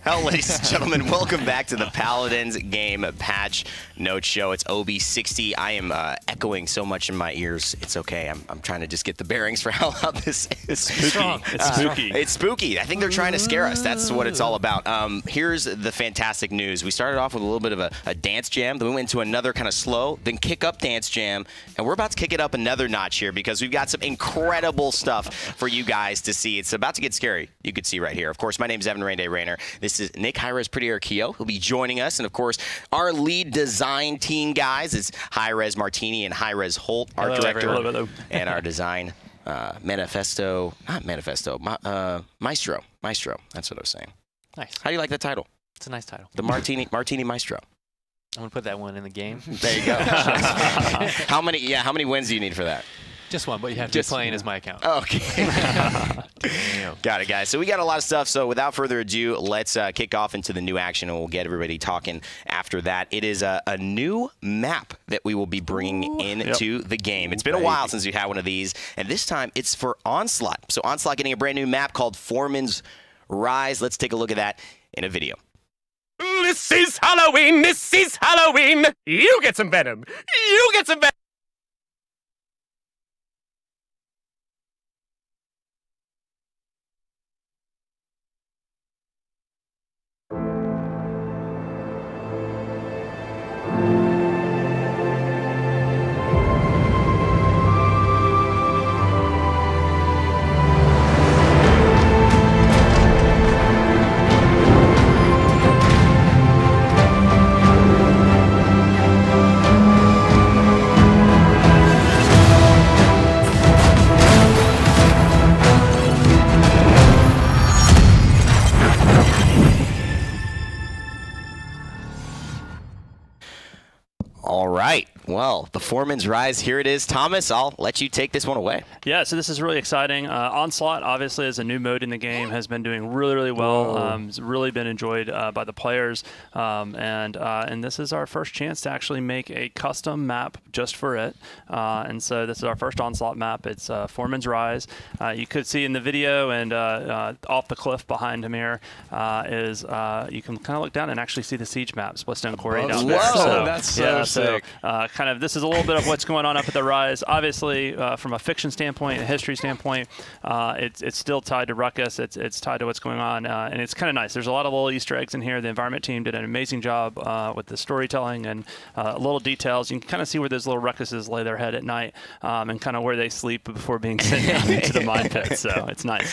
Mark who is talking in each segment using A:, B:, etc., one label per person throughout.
A: Well, ladies and gentlemen, welcome back to the Paladins Game Patch Note Show. It's OB60. I am echoing so much in my ears. It's okay. I'm trying to just get the bearings for how loud this is.
B: Spooky. It's spooky.
A: It's spooky. I think they're trying to scare us. That's what it's all about. Here's the fantastic news. We started off with a little bit of a dance jam. Then we went into another kind of slow, then kick up dance jam. And we're about to kick it up another notch here because we've got some incredible stuff for you guys to see. It's about to get scary. You could see right here. Of course, my name is Evan Rainday Rayner. This is Nick Hi-Res Prettier Keogh. He'll be joining us. And, of course, our lead design team guys is Hi-Res Martini and Hi-Res Holt, art director, and our design Maestro. Maestro. That's what I was saying.
C: Nice.
A: How do you like that title?
C: It's a nice title.
A: The Martini Maestro.
C: I'm going to put that one in the game.
A: There you go. How many wins do you need for that?
C: Just one, but you have to be playing as my account.
A: Okay. Got it, guys. So we got a lot of stuff. So without further ado, let's kick off into the new action, and we'll get everybody talking after that. It is a new map that we will be bringing into the game. It's been a while since we had one of these, and this time it's for Onslaught. So Onslaught getting a brand new map called Foreman's Rise. Let's take a look at that in a video.
D: This is Halloween! This is Halloween! You get some venom! You get some venom!
A: All right. Well, the Foreman's Rise, here it is. Thomas, I'll let you take this one away.
B: Yeah, so this is really exciting. Onslaught, obviously, is a new mode in the game, has been doing really, really well. It's really been enjoyed by the players. And this is our first chance to actually make a custom map just for it. And so this is our first Onslaught map. It's Foreman's Rise. You could see in the video and off the cliff behind him here is you can kind of look down and actually see the siege map, Splitstone Quarry down there.
A: So,
D: that's so sick.
B: Kind of this is a little bit of what's going on up at the Rise. Obviously, from a fiction standpoint, a history standpoint, it's still tied to Ruckus. It's tied to what's going on, and it's kind of nice. There's a lot of little Easter eggs in here. The environment team did an amazing job with the storytelling and little details. You can kind of see where those little Ruckuses lay their head at night and kind of where they sleep before being sent down into the mine pit. So it's nice.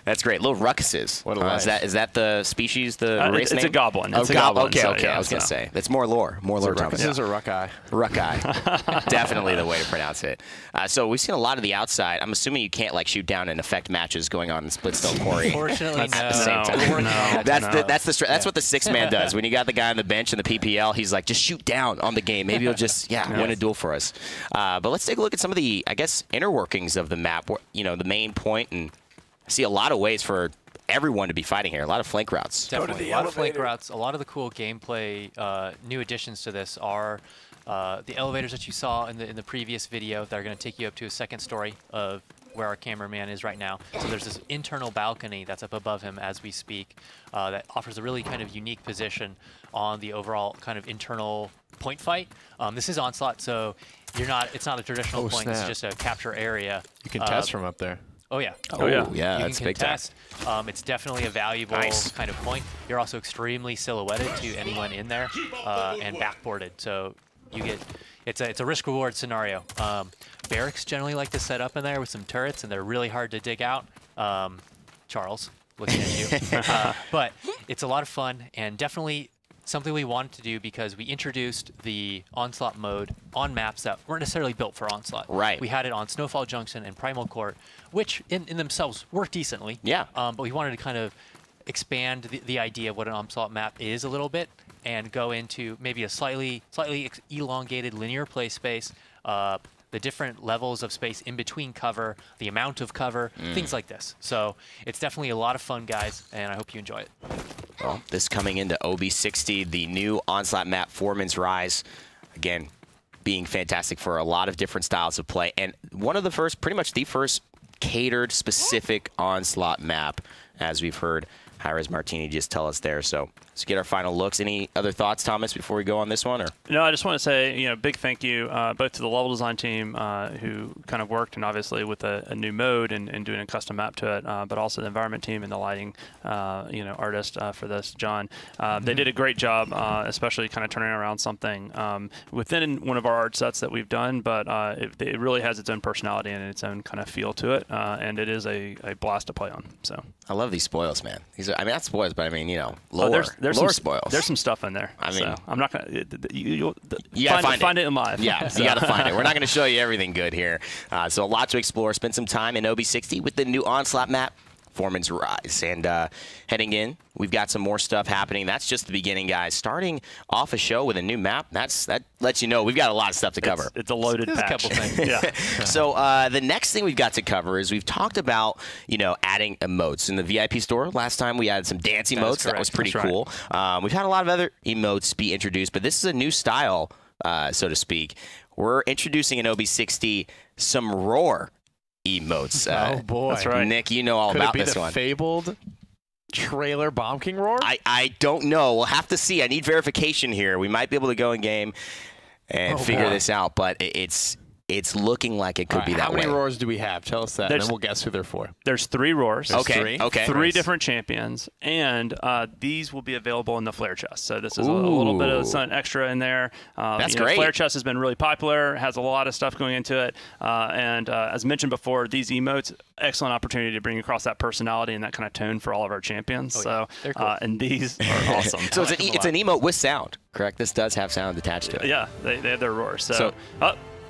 A: That's great. Little Ruckuses. What is that the species, the race name?
B: It's a goblin.
A: It's
B: a goblin.
A: Okay,
B: so,
A: okay.
B: Yeah,
A: I was going to say. That's more lore. More lore, Thomas.
D: Ruckuses or Ruckeye?
A: Ruckeye. Definitely the way to pronounce it. So we've seen a lot of the outside. I'm assuming you can't like shoot down and affect matches going on in Splitstone Quarry.
C: Unfortunately,
A: at the same time. That's what the sixth man does. When you got the guy on the bench in the PPL, he's like, just shoot down on the game. Maybe he'll just win a duel for us. But let's take a look at some of the, I guess, inner workings of the map. You know, the main point, and I see a lot of ways for everyone to be fighting here. A lot of flank routes.
C: Definitely, a lot of flank routes. A lot of the cool gameplay, new additions to this are the elevators that you saw in the previous video that are going to take you up to a second story of where our cameraman is right now. So there's this internal balcony that's up above him as we speak that offers a really kind of unique position on the overall kind of internal point fight. This is Onslaught, so it's not a traditional point. It's just a capture area.
D: You can test from up there.
C: Oh, yeah.
A: Yeah, that's big time.
C: It's definitely a valuable kind of point. You're also extremely silhouetted to anyone in there and backboarded. So you get it's a risk-reward scenario. Barracks generally like to set up in there with some turrets, and they're really hard to dig out. Charles, looking at you. But it's a lot of fun and definitely something we wanted to do because we introduced the Onslaught mode on maps that weren't necessarily built for Onslaught.
A: Right.
C: We had it on Snowfall Junction and Primal Court, which in themselves work decently.
A: Yeah.
C: But we wanted to kind of expand the idea of what an Onslaught map is a little bit and go into maybe a slightly elongated linear play space, the different levels of space in between cover, the amount of cover, things like this. So it's definitely a lot of fun, guys, and I hope you enjoy it.
A: Well, this coming into OB60, the new Onslaught map, Foreman's Rise, again, being fantastic for a lot of different styles of play. And one of the first, pretty much the first catered specific Onslaught map as we've heard Hi-Rez Martini just tell us there. So let's get our final looks. Any other thoughts, Thomas, before we go on this one? Or
B: no, I just want to say, big thank you both to the level design team who kind of worked and obviously with a new mode and doing a custom map to it, but also the environment team and the lighting, artist for this, John. They did a great job, especially kind of turning around something within one of our art sets that we've done, but it really has its own personality and its own kind of feel to it, and it is a blast to play on. So I
A: love these spoils, man. These are, not spoils, but I mean, lore.
B: There's
A: lore
B: some
A: spoils.
B: There's some stuff in there.
A: I mean,
B: so I'm not gonna. You
A: gotta
B: find it in live.
A: Yeah,
B: so.
A: You gotta find it. We're not gonna show you everything good here. So a lot to explore. Spend some time in OB60 with the new Onslaught map, Foreman's Rise. And heading in, we've got some more stuff happening. That's just the beginning, guys. Starting off a show with a new map, that lets you know we've got a lot of stuff to cover.
B: It's a loaded patch.
C: A couple things.
B: Yeah.
A: So the next thing we've got to cover is we've talked about, adding emotes. In the VIP store, last time we added some dance emotes. That was pretty cool. We've had a lot of other emotes be introduced, but this is a new style, so to speak. We're introducing in OB60 some roar emotes.
E: Oh boy,
B: that's right.
A: Nick, you know all about this one.
E: Could it be the fabled trailer Bomb King roar?
A: I don't know. We'll have to see. I need verification here. We might be able to go in game and figure this out, but it's looking like it could be that way.
E: How many roars do we have? Tell us that, and then we'll guess who they're for.
B: There's 3 roars.
A: Okay.
B: Three different champions, and these will be available in the flare chest. So this is a little bit of something extra in there.
A: That's great.
B: Flare chest has been really popular, has a lot of stuff going into it, and as mentioned before, these emotes, excellent opportunity to bring across that personality and that kind of tone for all of our champions.
C: They're cool.
B: And these are awesome.
A: So it's an emote with sound, correct? This does have sound attached to it.
B: Yeah, they have their roars. So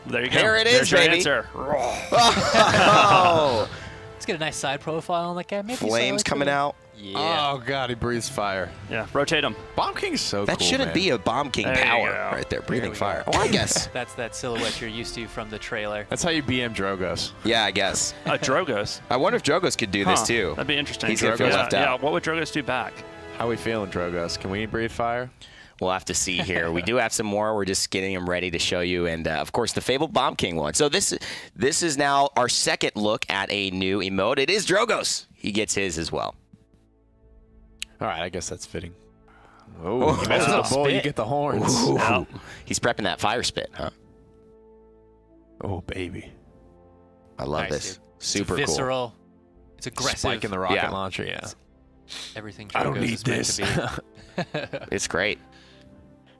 B: there you go.
A: There it is,
B: There's
A: baby.
B: Your answer.
A: Oh.
C: Let's get a nice side profile on the guy. Maybe
A: Flames coming out.
C: Yeah.
E: Oh god, he breathes fire.
B: Yeah, rotate them.
E: Bomb King's so
A: That
E: cool,
A: shouldn't
E: man.
A: be a Bomb King
B: There you
A: power
B: go.
A: right there, breathing
C: we
A: fire.
C: go.
A: Oh, I guess.
C: That's that silhouette you're used to from the trailer.
E: That's how you BM Drogos.
A: Yeah, I guess.
B: Drogos.
A: I wonder if Drogos could do this too.
B: That'd be interesting.
A: He's gonna feel left out.
B: Yeah, what would Drogos do back?
E: How we feeling, Drogos? Can we breathe fire?
A: We'll have to see here. We do have some more. We're just getting them ready to show you. And, of course, the fabled Bomb King one. So this is now our second look at a new emote. It is Drogos. He gets his as well.
E: All right, I guess that's fitting. Oh, you mess with the bull, you get the horns.
B: Wow.
A: He's prepping that fire spit, huh?
E: Oh, baby.
A: I love
C: Nice,
A: this.
C: dude.
A: Super
C: it's
A: cool.
C: visceral. It's aggressive.
E: Spike in the rocket
A: Yeah.
E: launcher, yeah.
C: Everything
E: I don't
C: Drogos
E: need
C: is meant
E: this.
C: to be.
A: It's great.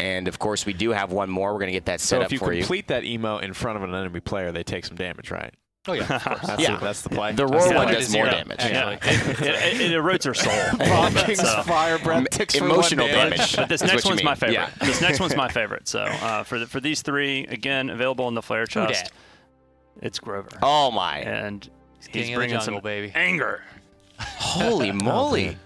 A: And, of course, we do have one more. We're going to get that set
E: So
A: up
E: if you
A: for you.
E: complete that emote in front of an enemy player, they take some damage, right?
C: Oh yeah, of course.
E: That's the play.
A: The roar
C: Yeah.
A: one
C: Point
A: does
C: to
A: more
C: zero,
A: damage.
C: actually.
B: It erodes her soul.
E: Bomb King's
B: So-
E: fire breath ticks for
A: Emotional
E: one
A: damage.
B: But this
A: is
B: next
A: what you
B: one's my
A: mean.
B: favorite.
A: Yeah.
B: This next one's my favorite. So for these 3, again, available in the flare chest,
C: dat?
B: it's Grover.
A: Oh, my.
B: And he's
C: King of the
B: bringing
C: jungle,
B: some
C: baby.
B: anger.
A: Holy moly.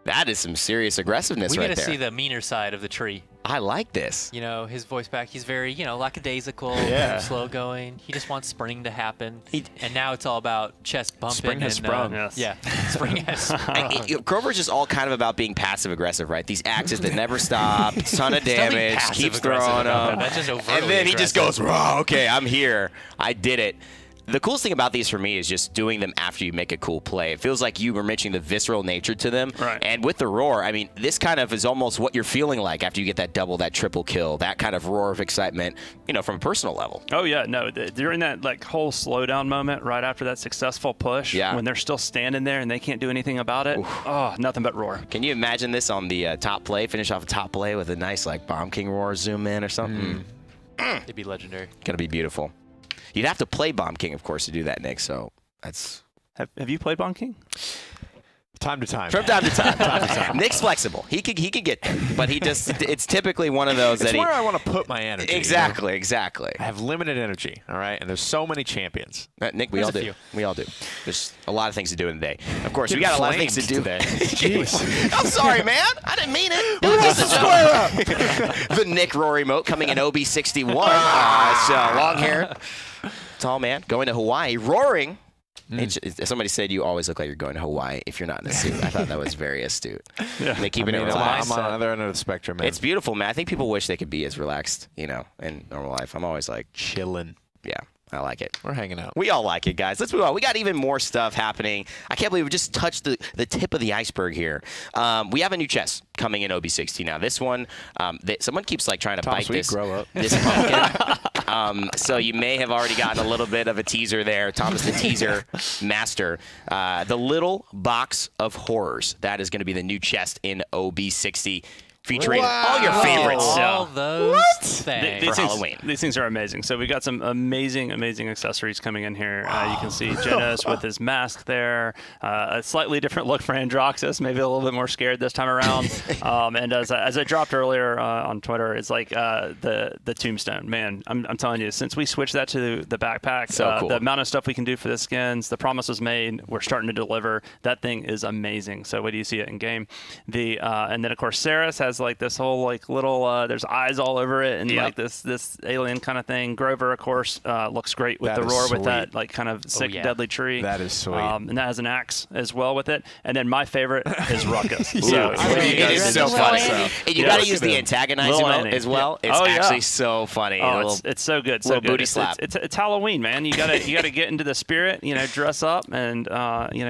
A: That is some serious aggressiveness
C: We
A: right
C: get to
A: there.
C: see the meaner side of the tree.
A: I like this.
C: His voice back, he's very, lackadaisical,
E: Yeah.
C: slow going. He just wants spring to happen. And now it's all about chest bumping.
E: Spring has
C: and,
E: sprung.
B: Yes.
C: Yeah, spring has sprung.
A: Grover's just all kind of about being passive aggressive, right? These axes that never stop, ton of damage, keeps throwing them,
C: That's just overtly
A: and then he just
C: aggressive.
A: goes, "Raw, okay, I'm here, I did it." The coolest thing about these for me is just doing them after you make a cool play. It feels like you were mentioning the visceral nature to them.
B: Right.
A: And with the roar, I mean, this kind of is almost what you're feeling like after you get that double, that triple kill, that kind of roar of excitement, from a personal level.
B: Oh yeah, no. During that whole slowdown moment, right after that successful push, when they're still standing there and they can't do anything about it, nothing but roar.
A: Can you imagine this on the top play? Finish off a top play with a nice Bomb King roar zoom in or something.
C: It'd be legendary.
A: Gonna be beautiful. You'd have to play Bomb King, of course, to do that, Nick. So that's
B: Have you played Bomb King?
E: Time to time.
A: from time to time. Nick's flexible. He could get there, but it's typically one of those
E: It's
A: that
E: where I want to put my energy.
A: exactly.
E: I have limited energy, all right? And there's so many champions.
A: Nick, we
C: There's
A: all
C: a
A: do.
C: few.
A: We all do. There's a lot of things to do in the day. Of course, we
E: Getting
A: got a lot of things to do.
E: flamed today. Jeez.
A: I'm sorry, man. I didn't mean it. It was just a joke. The Nick Roar emote coming in OB61. Long hair, tall man, going to Hawaii, roaring. Somebody said you always look like you're going to Hawaii if you're not in a suit. I thought that was very astute. They keep it
E: I'm
A: relaxed.
E: on the other end of the spectrum, man.
A: It's beautiful, man. I think people wish they could be as relaxed, in normal life. I'm always like,
E: chilling.
A: yeah. I like it.
E: We're hanging out.
A: We all like it, guys. Let's move on. We got even more stuff happening. I can't believe we just touched the tip of the iceberg here. We have a new chest coming in OB60 now. This one, someone keeps like trying to bite this.
E: Grow up.
A: This pumpkin. So you may have already gotten a little bit of a teaser there. Thomas, the teaser master. The Little Box of Horrors. That is going to be the new chest in OB60. Featuring all your favorites.
C: All those things.
A: For Halloween.
B: These things are amazing. So we got some amazing, amazing accessories coming in here. You can see Genos with his mask there. A slightly different look for Androxus, maybe a little bit more scared this time around. And as I dropped earlier on Twitter, it's like the tombstone. Man, I'm telling you, since we switched that to the backpack,
A: cool.
B: the amount of stuff we can do for the skins, the promise was made. We're starting to deliver. That thing is amazing. So wait till you see it in game. And then of course Saris has like this whole like little there's eyes all over it and like this alien kind of thing. Grover of course looks great with the roar with that like kind of sick deadly tree.
E: That is sweet.
B: And that has an axe as well with it. And then my favorite is Ruckus.
A: It is so funny. And you got to use the antagonize emote as well. It's actually so funny.
B: It's so good. So
A: little
B: good.
A: Booty slap.
B: It's Halloween, man. You gotta get into the spirit. You know, dress up and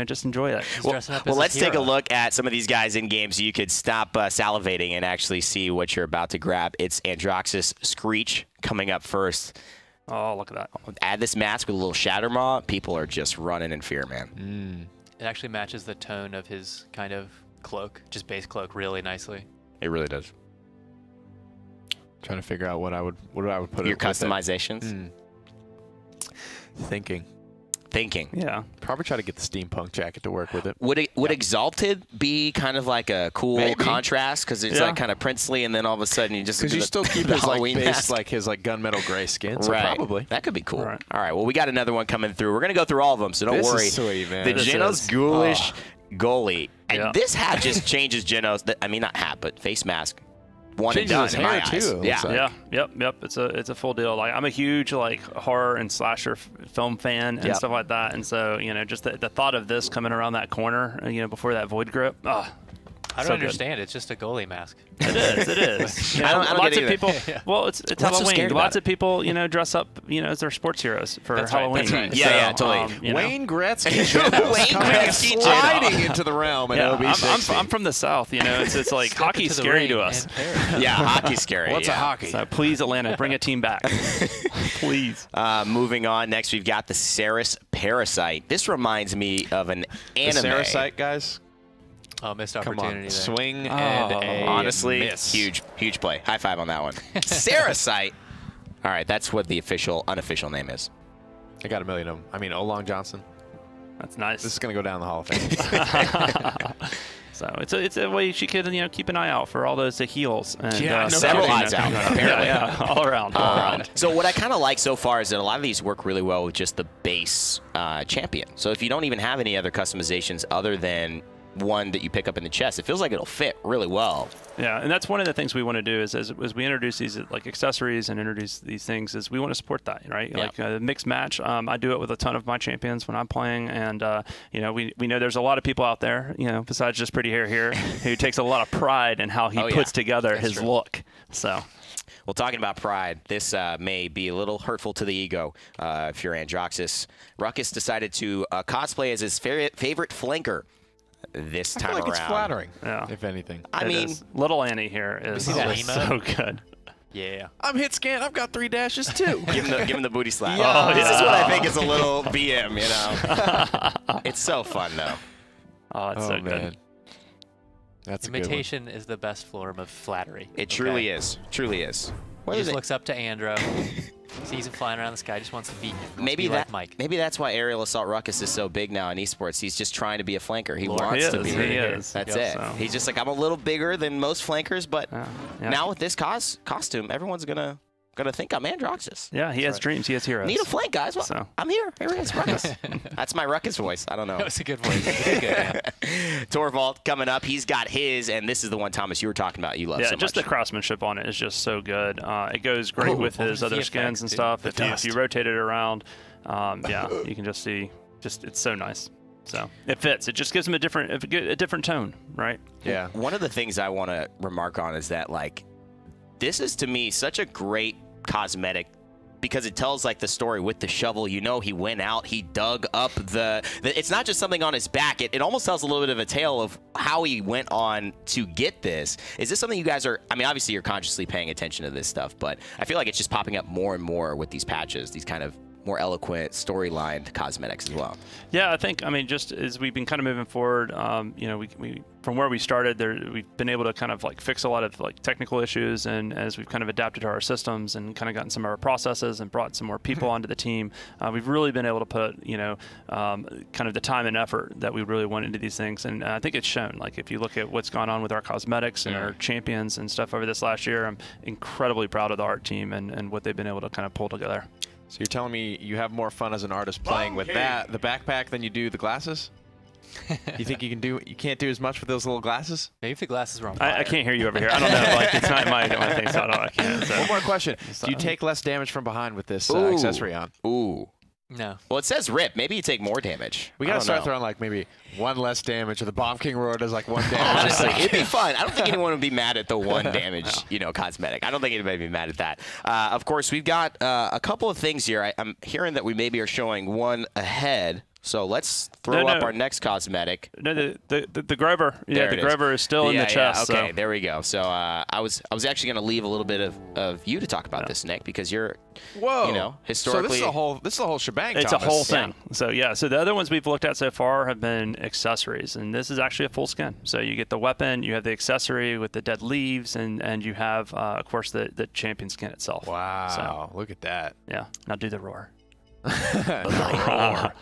B: just enjoy it.
A: Well, let's take a look at some of these guys in game so you could stop salivating and actually see what you're about to grab. It's Androxus Screech coming up first.
B: Oh, look at that.
A: Add this mask with a little Shattermaw. People are just running in fear, man.
C: It actually matches the tone of his kind of cloak, just base cloak, really nicely.
A: It really does.
E: Trying to figure out what I would put
A: your customizations. Thinking.
B: Yeah.
E: Probably try to get the steampunk jacket to work with it.
A: Would Exalted be kind of like a cool contrast because it's like kind of princely, and then all of a sudden you just
E: because you still keep his
A: Halloween
E: like
A: mask.
E: like his like gunmetal gray skin. So probably
A: that could be cool. All right. Well, we got another one coming through. We're gonna go through all of them, so don't worry.
E: This is sweet, man.
A: The Genos Ghoulish Goalie, and this hat just changes Genos. I mean, not hat, but face mask. One and done in my eyes.
B: Yep. It's a full deal. Like I'm a huge like horror and slasher film fan and stuff like that, and so just the thought of this coming around that corner, before that void grip.
C: I don't understand. It's just a goalie mask.
B: It is.
A: I don't
B: lots
A: get
B: of people. Well, it's Halloween. Lots of people, dress up, as their sports heroes for Halloween.
C: That's right.
A: Yeah, totally.
E: Wayne Gretzky.
A: Wayne Gretzky
E: sliding into the realm in OB60.
B: I'm from the South. It's like hockey's scary to us.
A: Yeah, hockey's scary.
E: What's a hockey?
B: So please, Atlanta, bring a team back. Please.
A: Moving on. Next, we've got the Saris Parasite. This reminds me of an anime.
E: The Sarasite, guys.
C: Oh, missed opportunity there.
E: Swing and a
A: honestly,
E: miss.
A: huge play. High five on that one. Sarasite. All right, that's what the unofficial name is.
E: I got a million of them. I mean, Olong Johnson.
B: That's nice.
E: This is going to go down the Hall of Fame.
B: So it's a way she could keep an eye out for all those heals. And,
A: several eyes out, apparently.
B: Yeah, all around.
A: So what I kind of like so far is that a lot of these work really well with just the base champion. So if you don't even have any other customizations other than one that you pick up in the chest, it feels like it'll fit really well.
B: Yeah, and that's one of the things we want to do is as we introduce these like accessories and introduce these things is we want to support that, right? Like the mixed match. I do it with a ton of my champions when I'm playing, and we know there's a lot of people out there, besides just Pretty Hair here, who takes a lot of pride in how he puts together his look. So.
A: Well, talking about pride, this may be a little hurtful to the ego if you're Androxus. Ruckus decided to cosplay as his favorite flanker this time
E: around.
A: It's
E: flattering, if anything.
A: I mean,
B: little Annie here is so good.
C: Yeah.
E: I'm hit scan. I've got 3 dashes too.
A: give him the booty slap.
B: This
A: is what I think is a little BM. It's so fun though.
B: Oh, it's so good.
E: That's
C: imitation is the best form of flattery.
A: It truly is. Truly is.
C: He just looks up to Andro, sees him flying around the sky, just wants to beat him.
A: Maybe
C: Mike.
A: Maybe that's why Aerial Assault Ruckus is so big now in esports. He's just trying to be a flanker. He wants to be.
B: He is.
A: That's it. So. He's just like, I'm a little bigger than most flankers, but now with this costume, everyone's gonna think I'm Androxus.
B: Yeah, he has dreams. He has heroes.
A: Need a flank, guys. Well, I'm here. Here it is, Ruckus. That's my Ruckus voice. I don't know.
C: That was a good voice. Good, man.
A: Torvald coming up. He's got his, and this is the one, Thomas, you were talking about. You love so much.
B: Just the craftsmanship on it is just so good. It goes great with his other skins and stuff. If you rotate it around, you can just see. It's so nice. So it fits. It just gives him a different tone, right?
E: Yeah.
A: One of the things I want to remark on is that this is to me such a great cosmetic because it tells like the story with the shovel. You know, he went out, he dug up the it's not just something on his back. It almost tells a little bit of a tale of how he went on to get this. Is this something you guys are, I mean, obviously you're consciously paying attention to this stuff, but I feel like it's just popping up more and more with these patches, these kind of more eloquent storyline cosmetics as well.
B: Yeah, I think, I mean, just as we've been kind of moving forward, you know, we from where we started there, we've been able to kind of like fix a lot of like technical issues, and as we've kind of adapted to our systems and kind of gotten some of our processes and brought some more people onto the team, we've really been able to put, you know, kind of the time and effort that we really went into these things, and I think it's shown. Like if you look at what's gone on with our cosmetics and our champions and stuff over this last year, I'm incredibly proud of the art team and what they've been able to kind of pull together.
E: So you're telling me you have more fun as an artist playing with that, the backpack, than you do the glasses? You think you can't do as much with those little glasses?
C: Maybe if the glasses were on fire.
B: I can't hear you over here. I don't know. Like it's not my thing, so I can't. So.
E: One more question. Do you take less damage from behind with this accessory on?
A: Ooh.
C: No.
A: Well, it says rip. Maybe you take more damage.
E: We gotta start throwing like maybe 1 less damage, or the Bomb King Roar does like 1 damage.
A: Honestly, it'd be fun. I don't think anyone would be mad at the 1 damage, you know, cosmetic. I don't think anybody would be mad at that. Of course, we've got a couple of things here. I'm hearing that we maybe are showing one ahead. So let's throw up our next cosmetic.
B: No, the Grover. Yeah, the Grover is still in the chest.
A: Okay,
B: so.
A: there we go. So I was actually going to leave a little bit of you to talk about this, Nick, because you're, you know, historically.
E: So this is the whole shebang.
B: It's
E: Thomas.
B: a whole thing. So yeah. So the other ones we've looked at so far have been accessories, and this is actually a full skin. So you get the weapon, you have the accessory with the dead leaves, and you have, of course, the champion skin itself.
E: Wow! So, look at that.
B: Yeah. Now do the roar.
A: The roar.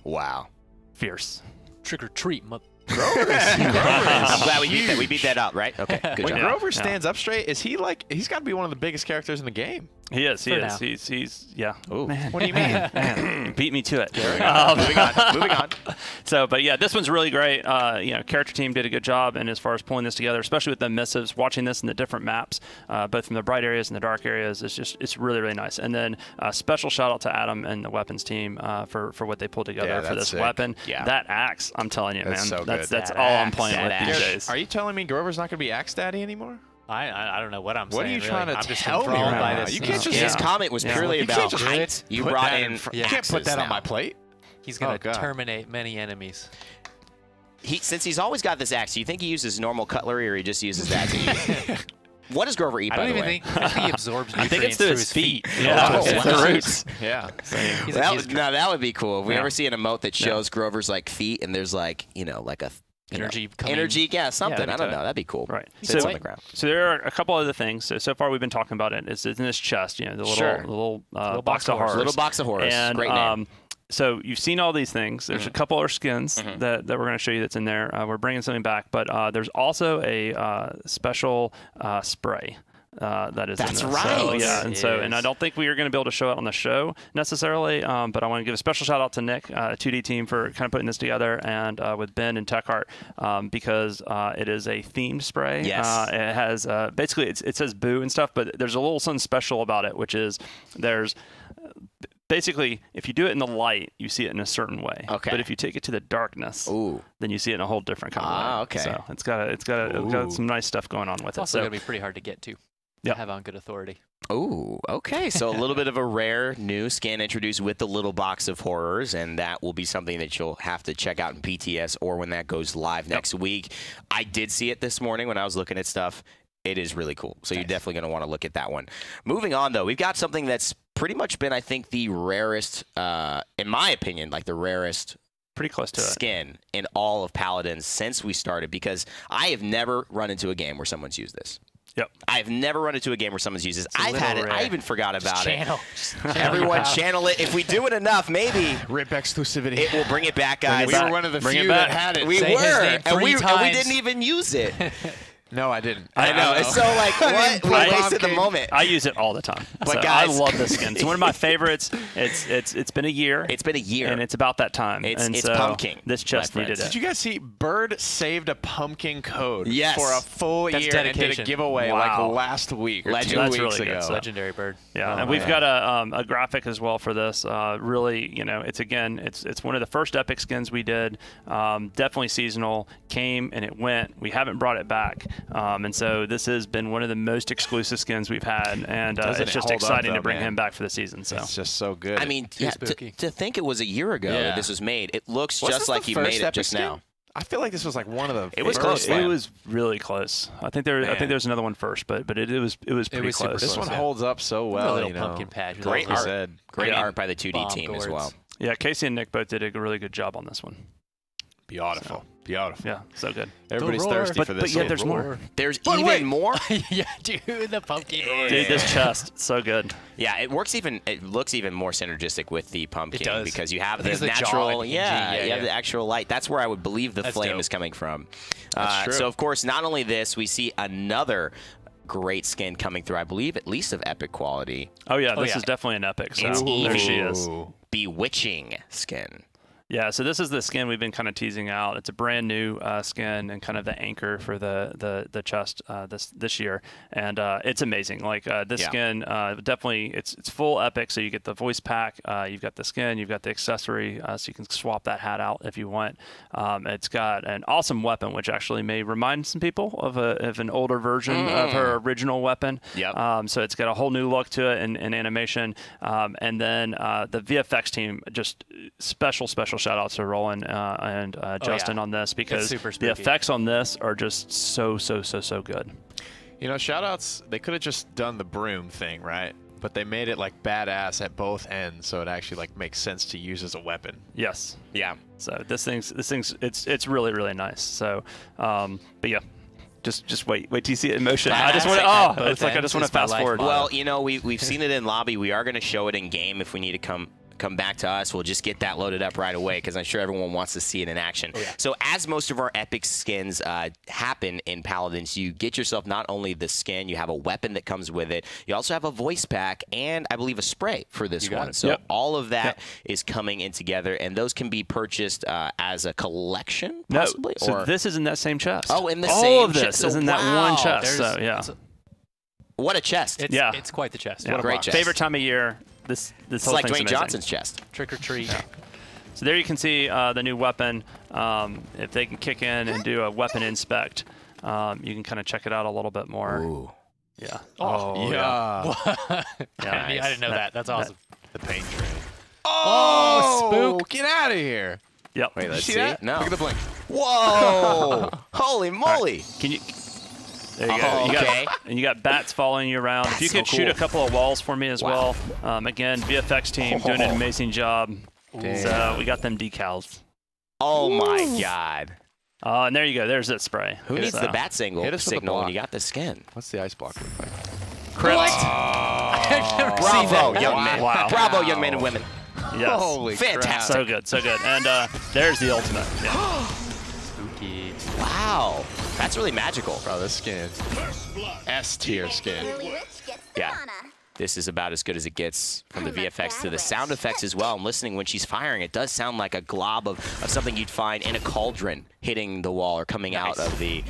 A: Wow.
B: Fierce.
C: Trick or treat,
A: I'm glad we beat that. We beat that up, right? Okay, good
E: when
A: job.
E: Grover stands up straight, is he like, he's got to be one of the biggest characters in the game?
B: He is. He
C: is.
B: He's yeah.
A: Ooh.
E: Man. What do you mean?
B: Man, beat me to it.
A: Moving on. Moving on.
B: So, but yeah, this one's really great. You know, character team did a good job, and as far as pulling this together, especially with the missives, watching this in the different maps, both from the bright areas and the dark areas, it's really, really nice. And then special shout out to Adam and the weapons team for what they pulled together for this weapon.
A: Yeah.
B: That axe, I'm telling you,
E: That's
B: man,
E: so
B: that's
E: good.
B: all I'm playing with these days.
E: Are you telling me Grover's not going to be Axe Daddy anymore?
C: I don't know what I'm saying.
E: What are you trying to
C: I'm just
E: tell me
C: enthralled
E: right
C: by
E: now?
C: this.
E: You can't just.
A: His comment was purely about height. You brought in.
E: You can't put that on my plate.
C: He's going to terminate many enemies.
A: Since he's always got this axe, do you think he uses normal cutlery or he just uses that to eat? What does Grover eat, by the way?
C: I think he absorbs nutrients
B: I think it's through his feet.
A: Yeah,
B: it's the roots.
E: Yeah.
A: That would be cool. If we ever see an emote that shows Grover's like feet and there's like, you know, like a
C: energy,
A: something. I don't know. That'd be cool.
B: Right.
A: Sits on the ground.
B: So there are a couple other things. So far we've been talking about it. It's in this chest, you know, the little box of horrors.
A: Little box of horrors.
B: And,
A: great name.
B: So you've seen all these things. There's a couple other skins that we're going to show you that's in there. We're bringing something back, but there's also a special spray. That is
A: That's
B: in this.
A: right.
B: So, yeah, and I don't think we are going to be able to show it on the show necessarily, but I want to give a special shout out to Nick, 2D team, for kind of putting this together, and with Ben and TechArt, because it is a themed spray.
A: Yes.
B: It has basically it says boo and stuff, but there's a little something special about it, which is there's. Basically, if you do it in the light, you see it in a certain way.
A: Okay.
B: But if you take it to the darkness, then you see it in a whole different kind of way.
A: Okay.
B: So it's got some nice stuff going on with
C: it's
B: it.
C: also going to be pretty hard to get to.
B: Yep.
C: Have on good authority.
A: Oh, okay. So a little bit of a rare new skin introduced with the little box of horrors, and that will be something that you'll have to check out in PTS or when that goes live next week. I did see it this morning when I was looking at stuff. It is really cool. So you're definitely going to want to look at that one. Moving on, though, we've got something that's pretty much been, I think, the rarest, in my opinion, like the rarest
B: pretty close to
A: skin in all of Paladins since we started, because I have never run into a game where someone's used this.
B: Yep.
A: I've never run into a game where someone's used this. I've had it. I even forgot about it.
C: Channel.
A: Everyone channel it. If we do it enough, maybe
E: RIP exclusivity.
A: it will bring it back, guys.
E: We were one of the few that had it.
A: We
C: Say his
A: were,
C: name
A: and we
C: 3 times.
A: didn't even use it.
E: No, I didn't.
A: I know. It's so like, what? We wasted the moment.
B: I use it all the time.
A: But
B: So
A: guys,
B: I love this skin. It's one of my favorites. It's been a year.
A: It's been a year.
B: And it's about that time.
A: It's
B: so
A: pumpkin,
B: This chest
A: my
B: needed
A: friends.
B: it.
E: Did you guys see Bird saved a pumpkin code
A: Yes.
E: for a full
C: That's
E: year and did a
C: dedication.
E: giveaway
B: Wow.
E: like last week or
A: Legend.
E: 2
B: That's
E: weeks
B: really good
E: ago?
B: stuff.
C: Legendary Bird.
B: Yeah,
E: Oh,
B: and we've
E: man.
B: got a graphic as well for this. Really, you know, it's one of the first epic skins we did. Definitely seasonal. Came and it went. We haven't brought it back. And so this has been one of the most exclusive skins we've had, and it's just
E: hold up,
B: exciting
E: though,
B: to bring
E: man?
B: him back for the season. So
E: It's just so good.
A: I mean, to think it was a year ago
E: Yeah.
A: this was made. It looks
E: Was
A: just
E: this
A: like
E: the
A: you made
E: first
A: it
E: Epic
A: just
E: skin?
A: now.
E: I feel like this was like one of the.
A: It was
E: first.
A: close,
B: it
A: man.
B: was really close. I think there's another one first, but it was pretty
C: was super
B: close.
E: This one
C: yeah.
E: holds up so well.
C: little
E: You know.
C: pumpkin patch. with
A: Great
C: all
A: art.
C: those
A: Great
B: Yeah.
A: art by the 2D
C: bomb
A: team as
C: gourds.
A: well.
B: Yeah, Casey and Nick both did a really good job on this one.
E: Beautiful. Beautiful.
B: Yeah, so good.
E: Everybody's
C: roar.
E: thirsty for this.
B: But yeah,
E: one.
B: there's more.
A: There's
C: But
A: even
C: wait.
A: more.
C: Yeah, dude, the pumpkin.
B: Dude, this chest, so good.
A: Yeah, it looks even more synergistic with the pumpkin
C: does.
A: because you have
C: I think
A: the
C: it's the jaw
A: natural,
C: and
A: yeah,
C: hinging,
A: you have
C: yeah.
A: the actual light. That's where I would believe the
C: That's
A: flame
C: dope.
A: is coming from.
E: That's true.
A: So of course, not only this, we see another great skin coming through. I believe at least of epic quality.
B: Oh yeah, this
C: yeah.
B: is definitely an epic. So
A: It's
B: there she
A: Evie.
B: is.
A: Bewitching skin.
B: Yeah, so this is the skin we've been kind of teasing out. It's a brand new skin and kind of the anchor for the chest this year, and it's amazing. Like this
A: Yeah.
B: skin, definitely it's full epic. So you get the voice pack, you've got the skin, you've got the accessory, so you can swap that hat out if you want. It's got an awesome weapon, which actually may remind some people of an older version of her original weapon.
A: Yep.
B: So it's got a whole new look to it in animation, and then the VFX team, just special shout out to Roland and Justin on this, because
C: super
B: the
C: spooky.
B: effects on this are just so good.
E: You know, shoutouts. They could have just done the broom thing, right? But they made it like badass at both ends, so it actually like makes sense to use as a weapon.
B: Yes.
A: Yeah.
B: So this thing's it's really nice. So, but yeah. Just wait till you see it in motion. I just want to. Oh, it's like I just want to fast forward.
A: Well, you know, we've seen it in lobby. We are going to show it in game if we need to come back to us. We'll just get that loaded up right away because I'm sure everyone wants to see it in action. So as most of our epic skins happen in Paladins, you get yourself not only the skin, you have a weapon that comes with it. You also have a voice pack and I believe a spray for this one. So all of that is coming in together, and those can be purchased as a collection, possibly?
B: No, so this is in that same chest.
A: Oh, in the
B: all
A: same
B: of this
A: chest.
B: is in that one chest. So yeah,
A: what a chest!
C: It's quite the chest.
B: Yeah.
A: What a great chest.
B: Favorite time of year. This
A: It's
B: whole
A: like
B: thing's
A: Dwayne
B: amazing.
A: Johnson's chest.
C: Trick or treat.
B: So there you can see the new weapon. If they can kick in and do a weapon inspect, you can kind of check it out a little bit more.
A: Ooh.
B: Yeah.
E: Yeah.
C: I didn't know that. That's awesome.
E: The paint train.
C: Oh, spook.
E: Get out of here.
B: Yep.
A: Wait, let's
E: See
A: see.
E: that?
A: No.
E: Look at the blink.
A: Whoa! Holy moly!
B: Can you? There you go.
A: Oh,
B: You
A: okay.
B: and you got bats following you around. If you
A: That's
B: could
A: so
B: shoot a
A: cool.
B: couple of walls for me as
A: Wow.
B: well. Again, VFX team doing an amazing job. So we got them decals.
A: Oh my God!
B: And there you go. There's that spray.
A: Who needs the bat
E: Hit us with the
A: signal when
E: block.
A: you got the skin?
E: What's the ice block look like?
B: Crypt.
A: Bravo, young
E: Wow.
A: men!
B: Wow.
A: Bravo, young men and women!
B: Yes.
E: Holy
A: Fantastic.
B: So good. So good. And there's the ultimate. Yeah.
C: Spooky.
A: Wow, that's really magical.
E: Bro, this skin. S tier skin.
A: Yeah. This is about as good as it gets from the VFX to the sound effects as well. I'm listening when she's firing. It does sound like a glob of something you'd find in a cauldron hitting the wall or coming out of the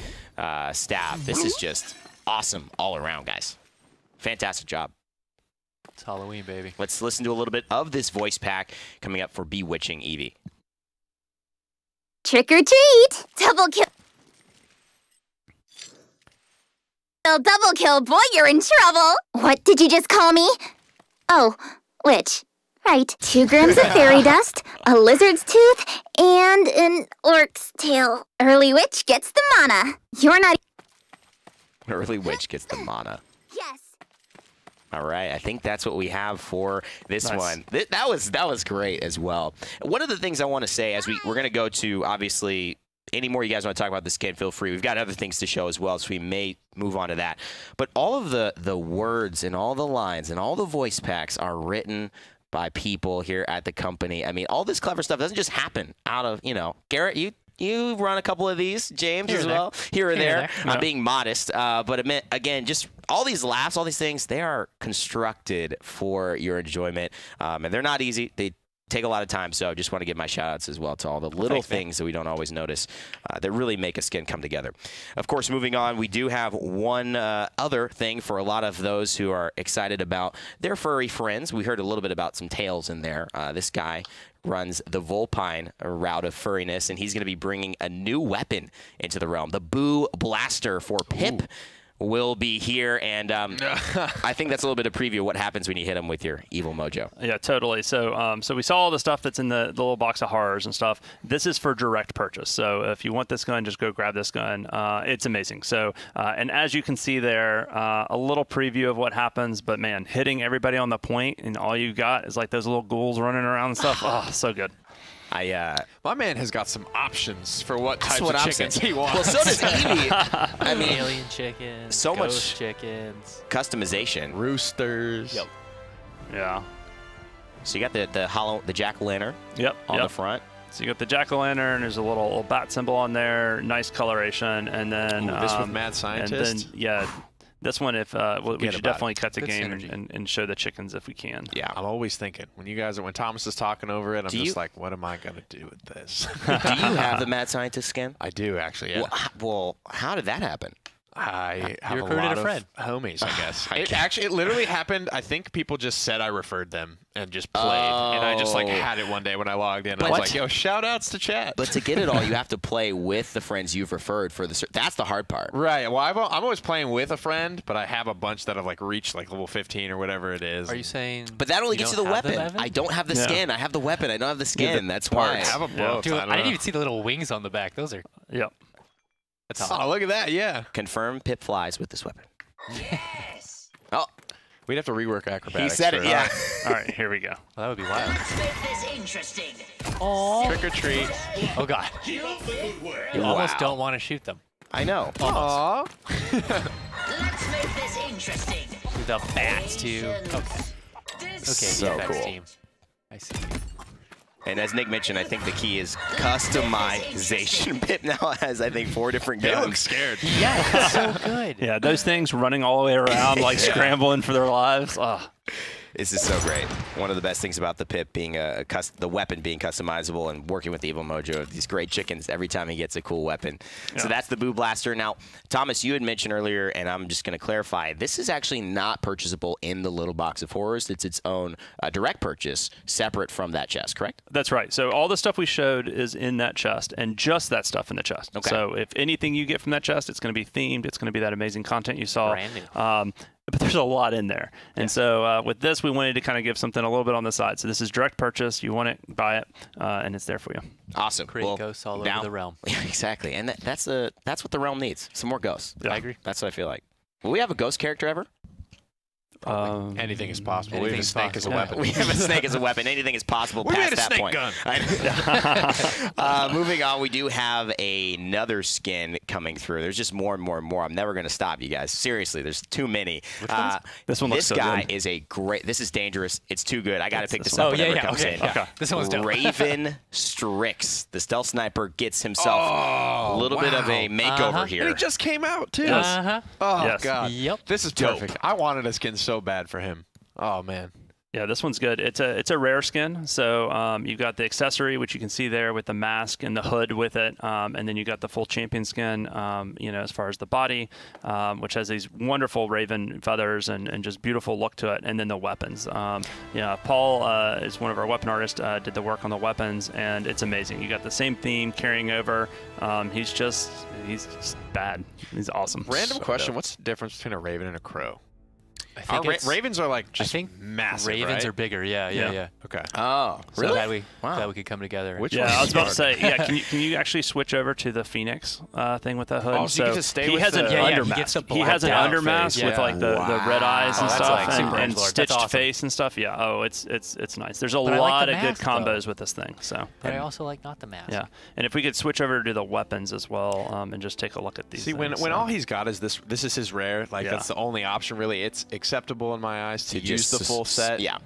A: stab. This is just awesome all around, guys. Fantastic job.
C: It's Halloween, baby.
A: Let's listen to a little bit of this voice pack coming up for Bewitching Evie.
F: Trick or treat! Double kill! Double kill, boy, you're in trouble! What did you just call me? Oh, witch. Right. 2 grams of fairy dust, a lizard's tooth, and an orc's tail. Early witch gets the mana. You're not...
A: Early Witch gets the mana.
F: Yes.
A: All right, I think that's what we have for this
B: Nice.
A: one. That was great as well. One of the things I want to say as we're going to go to, obviously, any more you guys want to talk about this kid, feel free. We've got other things to show as well, so we may move on to that. But all of the words and all the lines and all the voice packs are written by people here at the company. I mean, all this clever stuff doesn't just happen out of, Garrett, you run a couple of these, James
C: Here
A: as
C: and
A: well, here or there.
B: Yeah.
A: I'm being modest, but again, just all these laughs, all these things, they are constructed for your enjoyment, and they're not easy. They take a lot of time, so I just want to give my shout-outs as well to all the little things that we don't always notice that really make a skin come together. Of course, moving on, we do have one other thing for a lot of those who are excited about their furry friends. We heard a little bit about some tails in there. This guy runs the Vulpine route of furriness, and he's going to be bringing a new weapon into the realm. The Boo Blaster for Pip will be here, and I think that's a little bit of preview of what happens when you hit him with your evil mojo.
B: Yeah, totally. So so we saw all the stuff that's in the little box of horrors and stuff. This is for direct purchase. So if you want this gun, just go grab this gun. It's amazing. So and as you can see there, a little preview of what happens, but man, hitting everybody on the point, and all you got is like those little ghouls running around and stuff. Oh, so good.
E: My man has got some options for what types of chickens he wants.
A: Well, so does Evie. I mean,
C: alien chickens,
A: so
C: ghost
A: much
C: chickens,
E: roosters.
C: Yep.
B: Yeah.
A: So you got the jack-o'-lantern on the front.
B: So you got the jack-o'-lantern. There's a little bat symbol on there. Nice coloration, and then
E: this with Mad Scientist.
B: And then this one, if we should definitely cut the
C: Good
B: game
C: synergy.
B: and show the chickens if we can.
A: Yeah.
E: I'm always thinking when Thomas is talking over it, I'm just like, what am I gonna do with this?
A: Do you have the Mad Scientist skin?
E: I do actually. Yeah.
A: Well, how did that happen?
E: I have
C: You
E: a
C: recruited
E: lot
C: a friend.
E: of homies, I guess. It literally happened. I think people just said I referred them and just played, and I just like had it one day when I logged in. I was like, "Yo, shout outs to chat."
A: But to get it all, you have to play with the friends you've referred for the. That's the hard part.
E: Right. Well, I'm always playing with a friend, but I have a bunch that have like reached like level 15 or whatever it is.
C: Are you saying?
A: But that only gets you the
C: don't have
A: weapon.
C: Evan?
A: I don't have the skin. I have the weapon. I don't have the skin. That's why.
E: I have a both.
C: Dude,
E: I don't
C: I didn't
E: know.
C: even see the little wings on the back. Those are.
B: Yep.
C: That's awesome.
E: Oh, look at that. Yeah.
A: Confirm Pip flies with this weapon.
G: Yes.
A: Oh,
E: We'd have to rework acrobatics.
A: he said it. Yeah.
B: All right, here we go.
C: Well, that would be wild.
G: Let's make this interesting.
E: Trick or treat.
C: Oh God.
G: Keep up the good work.
C: You almost don't want to shoot them.
A: I know.
E: Aww.
G: Let's make this interesting.
C: Do the bats too. Okay. Okay.
A: So
C: VFX
A: cool.
C: team. I see.
A: And as Nick mentioned, I think the key is customization. Pip now has, I think, 4 different
E: They
A: guns.
E: look scared.
C: Yeah, it's so good.
B: Yeah, those things running all the way around, like scrambling for their lives. Oh.
A: This is so great. One of the best things about the Pip being the weapon being customizable and working with the Evil Mojo, these great chickens every time he gets a cool weapon. So that's the Boo Blaster. Now, Thomas, you had mentioned earlier, and I'm just going to clarify, this is actually not purchasable in the little box of horrors. It's its own direct purchase, separate from that chest, correct?
B: That's right. So all the stuff we showed is in that chest, and just that stuff in the chest.
A: Okay.
B: So if anything you get from that chest, it's going to be themed. It's going to be that amazing content you saw.
C: Brand new.
B: But there's a lot in there. And so with this, we wanted to kind of give something a little bit on the side. So this is direct purchase. You want it, buy it, and it's there for you.
A: Awesome.
C: Create ghosts all over the realm.
A: Yeah, exactly. And that's what the realm needs. Some more ghosts.
B: Yeah.
C: I agree.
A: That's what I feel like. Will we have a ghost character ever?
E: Anything is possible. We have a
C: Anything's
E: snake as a
C: possible.
E: weapon.
A: We have a snake as a weapon. Anything is possible
E: We
A: past
E: made a
A: that
E: snake
A: point.
E: gun.
A: Moving on, we do have another skin coming through. There's just more and more and more. I'm never going to stop, you guys. Seriously, there's too many.
B: This one looks so
A: guy
B: good.
A: is a great. This is dangerous. It's too good. I got to pick this
B: one.
A: up
C: Oh, yeah,
A: whenever it
C: yeah,
A: comes
C: okay,
A: in.
C: yeah. This one's dope.
A: Raven Strix, the stealth sniper, gets himself a little bit of a makeover here.
E: And he just came out, too.
C: Uh-huh.
E: Oh,
B: Yes.
E: God.
C: Yep.
E: This is perfect. I wanted a skin so bad for him. Oh, man.
B: Yeah, this one's good. It's a rare skin. So you've got the accessory, which you can see there with the mask and the hood with it, and then you got the full champion skin. As far as the body, which has these wonderful raven feathers and just beautiful look to it, and then the weapons. Paul is one of our weapon artists. Did the work on the weapons, and it's amazing. You got the same theme carrying over. He's just bad. He's awesome.
E: Random
B: So
E: question.
B: dope.
E: What's the difference between a raven and a crow?
C: I think
E: Ravens are like
C: I
E: just
C: think
E: massive,
C: ravens
E: right?
C: are bigger. Yeah.
E: Okay.
A: Oh,
C: So
A: really?
C: glad we could come together.
E: Which
B: Yeah,
E: one's
B: I was about to
E: smarter?
B: say, yeah, can you actually switch over to the Phoenix thing with the hood?
E: Oh, so you get to stay
B: he
E: with
B: has an
E: the-
C: Yeah,
B: undermask.
C: he gets the
B: He has an
C: blacked out
B: undermask
E: face,
B: with
E: yeah.
B: like the red eyes and
C: Oh, that's
B: stuff
C: like super
B: and
C: edgelord. That's
B: stitched
C: awesome.
B: face and stuff. Yeah. Oh, it's nice. There's a
C: But I like
B: lot
C: the
B: of good
C: mask, though.
B: combos with this thing. So.
C: But I also like not the mask.
B: Yeah, and if we could switch over to the weapons as well, and just take a look at these.
E: See, when
B: things,
E: when
B: so.
E: all he's got is this is his rare, like
B: Yeah.
E: that's the only option really. It's acceptable in my eyes to use the full set.
A: Yeah.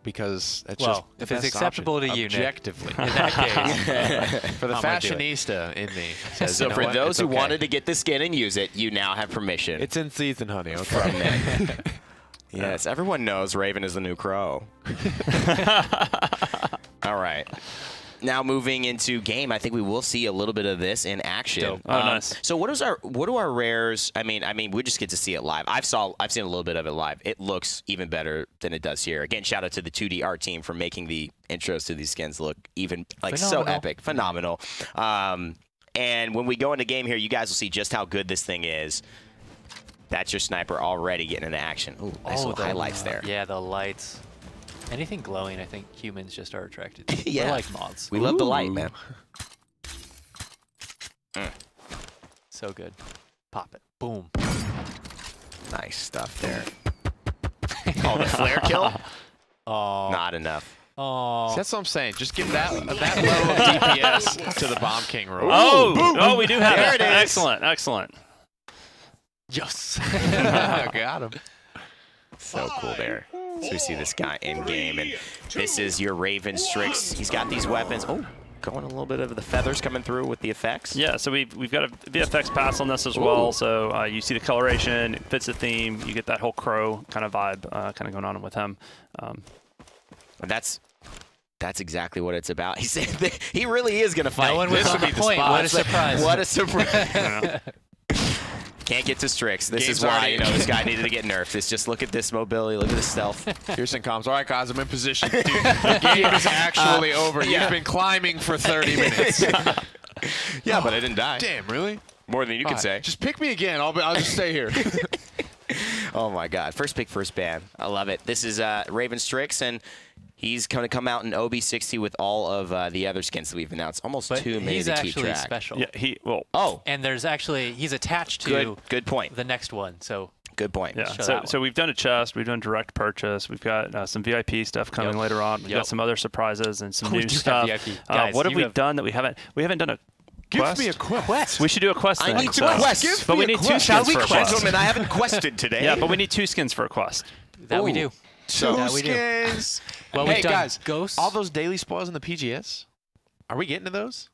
E: Because it's
C: Well,
E: just the
C: if it's
E: best
C: acceptable
E: option,
C: to you, Nick.
E: objectively.
C: In that case,
E: For the
C: I'm gonna do it.
E: fashionista in me. Says,
A: So
E: you know
A: for
E: what?
A: those
E: It's
A: who
E: okay.
A: wanted to get the skin and use it, you now have permission.
E: It's in season, honey. Okay.
A: from Nick. Yes, everyone knows Raven is the new crow. All right. Now moving into game, I think we will see a little bit of this in action.
B: Dope. Oh, nice.
A: So what do our rares? I mean, we just get to see it live. I've seen a little bit of it live. It looks even better than it does here. Again, shout out to the 2D art team for making the intros to these skins look even so epic, phenomenal. And when we go into game here, you guys will see just how good this thing is. That's your sniper already getting into action. Ooh, nice little highlights there.
C: Yeah, the lights. Anything glowing, I think humans just are attracted to.
A: Yeah.
C: We're like moths.
A: We love the light, man.
C: So good. Pop it. Boom.
A: Nice stuff there. Oh, the flare kill?
C: Oh.
A: Not enough.
C: Oh.
E: That's what I'm saying. Just give that level of DPS to the Bomb King role.
B: Oh, we do have
A: There
B: it.
A: it is.
B: Excellent, excellent.
C: Yes.
E: Got him.
A: So cool there. So we see this guy in game, and this is your Raven Strix. He's got these weapons. Oh, going a little bit of the feathers coming through with the effects.
B: Yeah, so we've got a VFX pass on this as well. So you see the coloration, it fits the theme. You get that whole crow kind of vibe kind of going on with him.
A: And that's exactly what it's about. He said that he really is going to fight.
C: No one was on the point. What a surprise.
A: What a surprise. Can't get to Strix. This is why, this guy needed to get nerfed. Just look at this mobility. Look at this stealth.
E: Pearson comms. All right, guys, I'm in position. Dude, the game is actually over. You've been climbing for 30 minutes.
A: Yeah, but I didn't die.
E: Damn, really?
A: More than you could say.
E: Just pick me again. I'll just stay here.
A: Oh, my God. First pick, first ban. I love it. This is Raven Strix, and he's going to come out in OB60 with all of the other skins that we've announced. Almost
C: But
A: too many
C: he's
A: to keep
C: actually
A: track.
C: special.
B: Yeah,
A: Oh,
C: And there's actually, he's attached to
A: good point.
C: the next one. So
A: Good point.
B: yeah.
C: Show
B: So,
C: that
B: so we've done a chest, we've done direct purchase, we've got some VIP stuff coming later on. We've got some other surprises and some
C: We
B: new
C: do have
B: stuff.
C: VIP. Guys,
B: What have
C: you
B: we
C: have-
B: done that we haven't done a
E: Give
B: quest?
E: me a quest.
B: We should do a quest
A: I
B: then.
A: need to
B: so-
A: quest.
B: But we
E: me a
B: need two
E: quest.
B: skins
A: Shall we
B: for a
A: quest?
B: quest.
A: Gentlemen, I haven't quested today.
B: Yeah, but we need 2 skins for a quest.
C: that we do.
E: Two
C: That we do.
E: skins.
C: Well,
E: Hey,
C: we've done
E: guys,
C: ghosts.
E: all those daily spoils in the PGS, are we getting to those?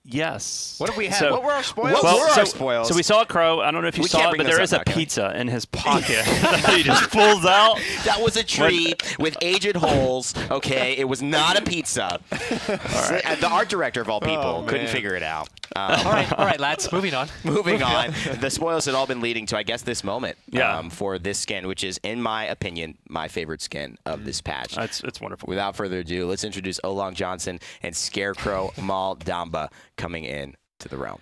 B: Yes.
E: What have we had?
B: So-
E: what were our spoils?
A: What were our spoils?
B: So we saw a crow. I don't know if you
A: We
B: saw
A: can't
B: it,
A: bring
B: but there
A: this
B: is
A: up
B: a
A: now, can we?
B: pizza in his pocket that he just pulls out.
A: That was a tree with aged holes, okay? It was not a pizza. The art director, of all people, couldn't
E: man.
A: figure it out.
C: all right, lads. Moving on.
A: Moving on. The spoils had all been leading to, I guess, this moment
B: Yeah.
A: for this skin, which is, in my opinion, my favorite skin of this patch.
B: It's wonderful.
A: Without further ado, let's introduce Olong Johnson and Scarecrow Mal Damba coming in to the realm.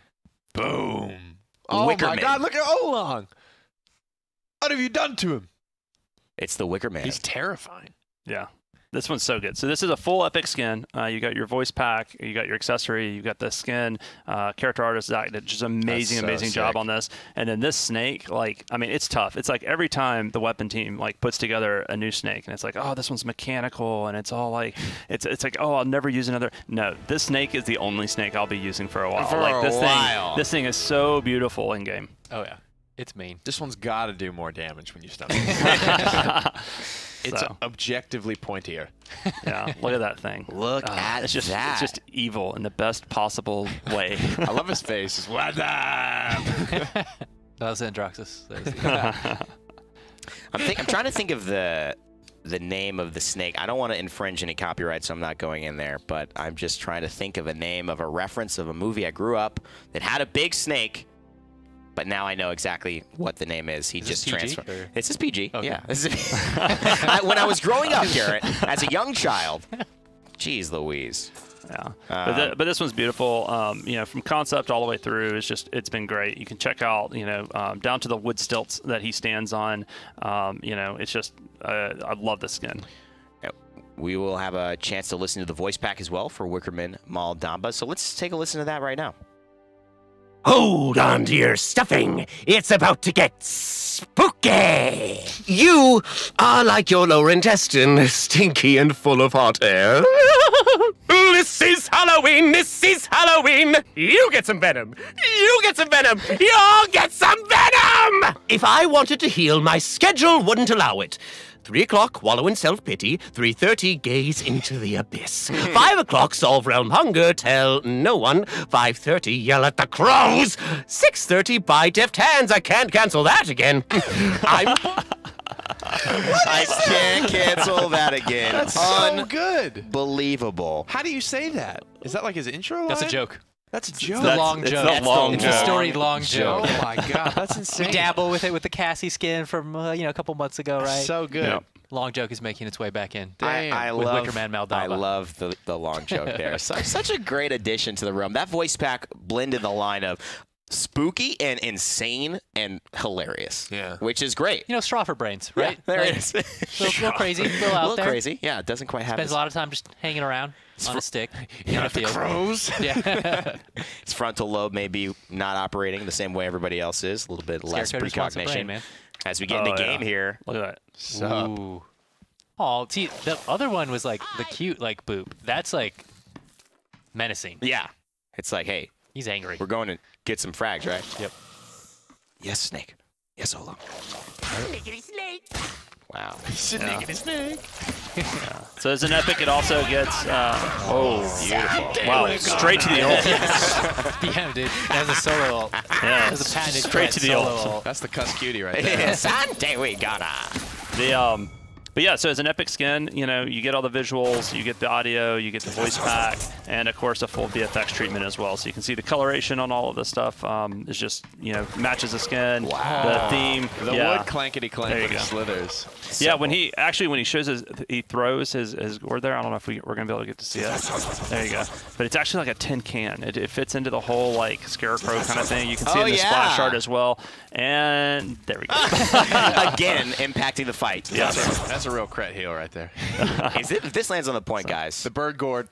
E: Boom. Oh,
A: Wickerman.
E: my God. Look at Olong. What have you done to him?
A: It's the Wicker Man.
E: He's terrifying.
B: Yeah. This one's so good. So this is a full epic skin. You got your voice pack, you got your accessory, you got the skin. Character artist Zach did just amazing,
A: so
B: amazing job
A: sick.
B: on this. And then this snake, it's tough. It's like every time the weapon team puts together a new snake, and it's like, oh, this one's mechanical, and it's all like, it's like, oh, I'll never use another. No, this snake is the only snake I'll be using for a while.
A: For a while.
B: This thing is so beautiful in game.
C: Oh yeah, it's mean.
E: This one's got to do more damage when you stun it. It's
B: So.
E: objectively pointier.
B: Yeah, look at that thing.
A: Look at
B: it's just,
A: that.
B: It's just evil in the best possible way.
E: I love his face. It's what up?
C: That was Androxus.
A: I'm trying to think of the name of the snake. I don't want to infringe any copyright, so I'm not going in there. But I'm just trying to think of a name of a reference of a movie I grew up that had a big snake. But now I know exactly what the name is. He
C: Is
A: just
C: this PG,
A: transferred.
C: or-
A: It's just PG.
C: Okay.
A: Yeah. When I was growing up, Garrett, as a young child, geez Louise.
B: Yeah, but this one's beautiful. From concept all the way through, it's been great. You can check out, down to the wood stilts that he stands on. It's just, I love this skin.
A: We will have a chance to listen to the voice pack as well for Wickerman Mal Damba. So let's take a listen to that right now.
D: Hold on to your stuffing. It's about to get spooky. You are like your lower intestine, stinky and full of hot air. This is Halloween. This is Halloween. You get some venom. You get some venom. You'll get some venom. If I wanted to heal, my schedule wouldn't allow it. 3 o'clock, wallow in self-pity. 3:30, gaze into the abyss. 5 o'clock, solve realm hunger, tell no one. 5:30, yell at the crows. 6:30, buy deft hands. I can't cancel that again.
A: I can't cancel that again.
E: That's so good.
A: Unbelievable.
E: How do you say that? Is that like his intro line?
C: That's a joke.
E: That's a joke.
C: The long joke.
B: It's the long
C: It's
B: joke.
C: a storied long joke.
E: Oh my god, that's insane.
C: We dabble with it with the Cassie skin from a couple months ago, right?
E: So good.
B: Yep.
C: Long joke is making its way back in.
A: I
C: with
A: love
C: Wickerman Maldaba.
A: I love the long joke there. Such a great addition to the room. That voice pack blended the line of spooky and insane and hilarious.
E: Yeah.
A: Which is great.
C: You know, straw for brains, right?
A: There
C: Like,
A: it is.
C: little crazy, a little out
A: A little
C: there.
A: crazy. Yeah, it doesn't quite have
C: Spends
A: its,
C: a lot of time just hanging around on a stick in a field.
E: Crows.
C: Yeah.
A: its frontal lobe maybe not operating the same way everybody else is. A little bit less
C: Scarecrow just wants a brain,
A: precognition.
C: man.
A: As we get in the game here.
B: Look at that.
C: Ooh. Oh, see, the other one was like the cute, like, boop. That's like menacing.
A: Yeah. It's like, hey,
C: He's angry.
A: we're going to get some frags, right?
C: Yep.
A: Yes, Snake. Yes, Olo. Wow.
B: So as an epic, it also gets. Beautiful. Wow, straight to the ult.
C: Damn, dude. That was a solo ult.
B: Yeah,
C: That was a patented
B: straight to the
C: solo
B: ult.
E: That's the cuss cutie right there.
A: Sante we gotta.
B: But yeah, so as an epic skin, you know, you get all the visuals, you get the audio, you get the voice pack, and of course a full VFX treatment as well. So you can see the coloration on all of this stuff. Is just, you know, matches the skin, the theme.
E: The wood clankety clank
B: There you
E: when he
B: go.
E: slithers.
B: Yeah, when he shows he throws his gourd there. I don't know if we're gonna be able to get to see it. There you go. But it's actually like a tin can. It fits into the whole like scarecrow kind of thing. You can see it in the splash art as well. And there we go.
A: Again, impacting the fight.
B: Yeah.
E: That's a real cret heel right there.
A: If this lands on the point, guys.
E: The bird gourd.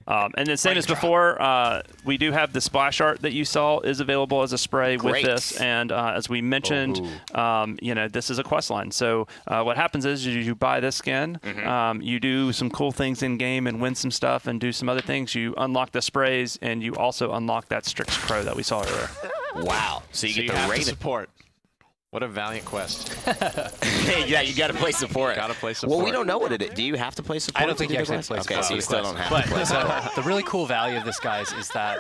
B: And then same as before, we do have the splash art that you saw is available as a spray with this. And as we mentioned, you know, this is a quest line. So what happens is you buy this skin, you do some cool things in game and win some stuff and do some other things. You unlock the sprays and you also unlock that Strix Crow that we saw earlier.
A: Wow. So you get
E: have
A: the
E: to
A: Raven.
E: support. What a valiant quest.
A: Yeah, you got to play support.
E: Gotta play support.
A: Well, we don't know what it is. Do you have to play support?
C: I don't think
A: to
C: you
A: do the
C: actually
A: quest?
C: play
A: Okay,
C: support
A: so you
C: on
A: still
C: the
A: don't have
C: quest.
A: to play support.
C: So the really cool value of this, guys, is that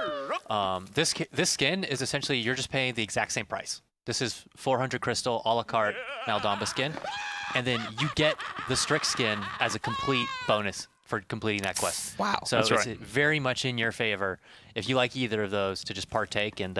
C: this skin is essentially you're just paying the exact same price. This is 400 crystal a la carte Maldamba skin, and then you get the Strix skin as a complete bonus for completing that quest.
A: Wow,
C: So
B: that's
C: it's
B: right.
C: very much in your favor if you like either of those to just partake and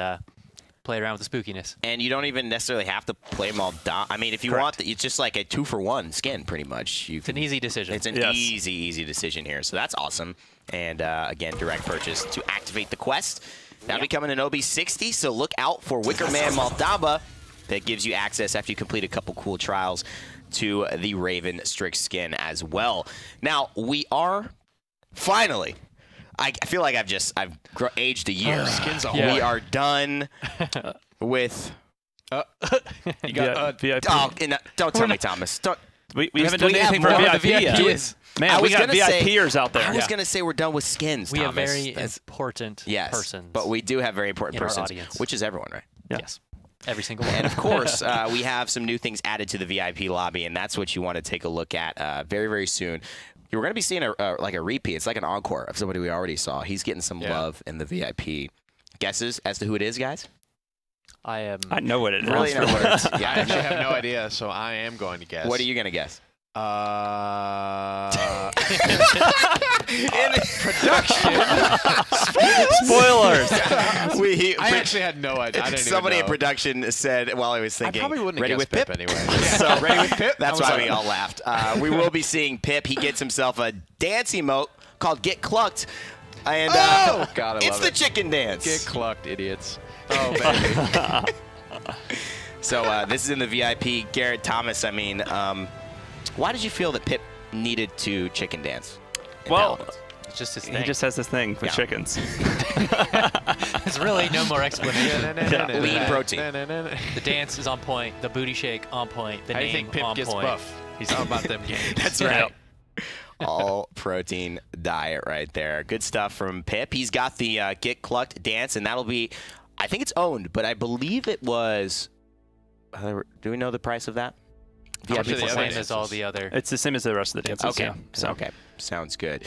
C: play around with the spookiness.
A: And you don't even necessarily have to play them all down. I mean, if you want, it's just like a 2-for-1 skin, pretty much.
C: It's an easy decision.
A: It's an easy decision here. So that's awesome. And again, direct purchase to activate the quest. That'll be coming in OB60, so look out for Wickerman Maldaba. That gives you access after you complete a couple cool trials to the Raven Strix skin as well. Now, we are finally... I feel like I've aged a year.
E: Skins on.
A: We are done with...
E: You got
B: VIP.
A: Oh, don't tell me, Thomas.
B: We
A: We
B: haven't
A: still
B: done
A: have
B: anything for
A: more.
B: VIP
C: The
B: yet.
C: VIPs.
B: Man,
A: I
B: we
A: was
B: got
A: gonna say-
B: VIPers out there.
A: I was going to say we're done with skins,
C: We have
A: Thomas.
C: very important
A: Yes,
C: persons.
A: but we do have very important
C: in our
A: persons,
C: audience.
A: which is everyone, right?
B: Yeah.
C: Yes. Every single one.
A: And of course, we have some new things added to the VIP lobby, and that's what you want to take a look at very, very soon. You're going to be seeing like a repeat. It's like an encore of somebody we already saw. He's getting some love in the VIP. Guesses as to who it is, guys?
C: I
B: know what it is.
A: Really know what it is.
E: I
A: Yeah.
E: actually have no idea, so I am going to guess.
A: What are you going to guess?
B: Spoilers.
E: I actually had no idea. I didn't
A: Somebody
E: even
A: in
E: know.
A: production said while I was
E: I
A: thinking,
E: probably wouldn't
A: ready
E: have
A: with
E: guessed
A: Pip?
E: Pip anyway.
A: So ready with Pip? That's
E: I was
A: why
E: like-
A: we all laughed. We will be seeing Pip. He gets himself a dance emote called Get Clucked. And
E: Oh, God, I
A: it's
E: love
A: the
E: it.
A: chicken dance.
E: Get clucked, idiots. Oh, baby.
A: So this is in the VIP. Garrett Thomas, I mean, why did you feel that Pip needed to chicken dance? in
B: Well,
A: Paladins?
C: it's just his
B: he
C: thing.
B: just has this thing with
A: Yeah.
B: chickens.
C: There's really no more explanation.
A: Lean protein.
C: The dance is on point. The booty shake on point. The
E: How do you
C: name
E: think Pip
C: on
E: gets
C: point.
E: buff? He's all about them games.
A: That's right. All protein diet right there. Good stuff from Pip. He's got the Get Clucked dance, and that'll be, I think it's owned, but I believe it was, do we know the price of that?
E: How much are
C: It's
E: the
C: the
E: other
C: same as all the other.
B: It's the same as the rest of the dances.
A: Okay.
B: Yeah. So.
A: Okay. Sounds good.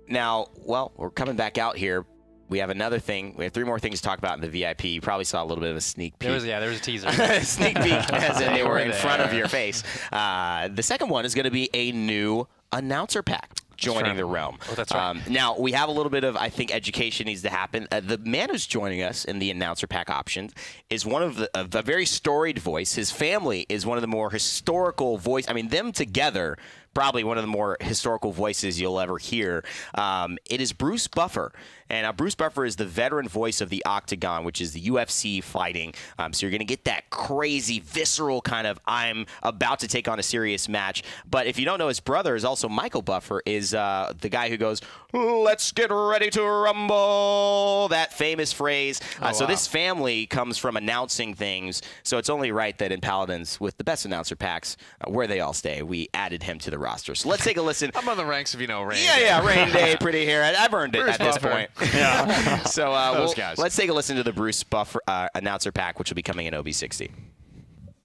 A: Now, well, we're coming back out here. we have another thing. We have 3 more things to talk about in the VIP. You probably saw a little bit of a sneak peek.
C: There was a teaser.
A: Sneak peek, as in they were in front of
E: there.
A: your face. The second one is going to be a new announcer pack joining the realm.
C: Oh, that's right.
A: Now, we have a little bit of, I think, education needs to happen. The man who's joining us in the announcer pack options is one of a very storied voice. His family is one of the more historical voice. I mean, them together, probably one of the more historical voices you'll ever hear. It is Bruce Buffer. And Bruce Buffer is the veteran voice of the Octagon, which is the UFC fighting. So you're going to get that crazy, visceral kind of, I'm about to take on a serious match. But if you don't know, his brother is also Michael Buffer, is the guy who goes, let's get ready to rumble, that famous phrase. So this family comes from announcing things. So it's only right that in Paladins, with the best announcer packs, where they all stay, we added him to the roster. So let's take a listen.
E: I'm on the ranks of, Rain.
A: Yeah, Rain Day, pretty here. I've earned it
E: Bruce
A: at this
E: Buffer.
A: point. Yeah. So
E: guys.
A: let's take a listen to the Bruce Buffer announcer pack, which will be coming in OB60.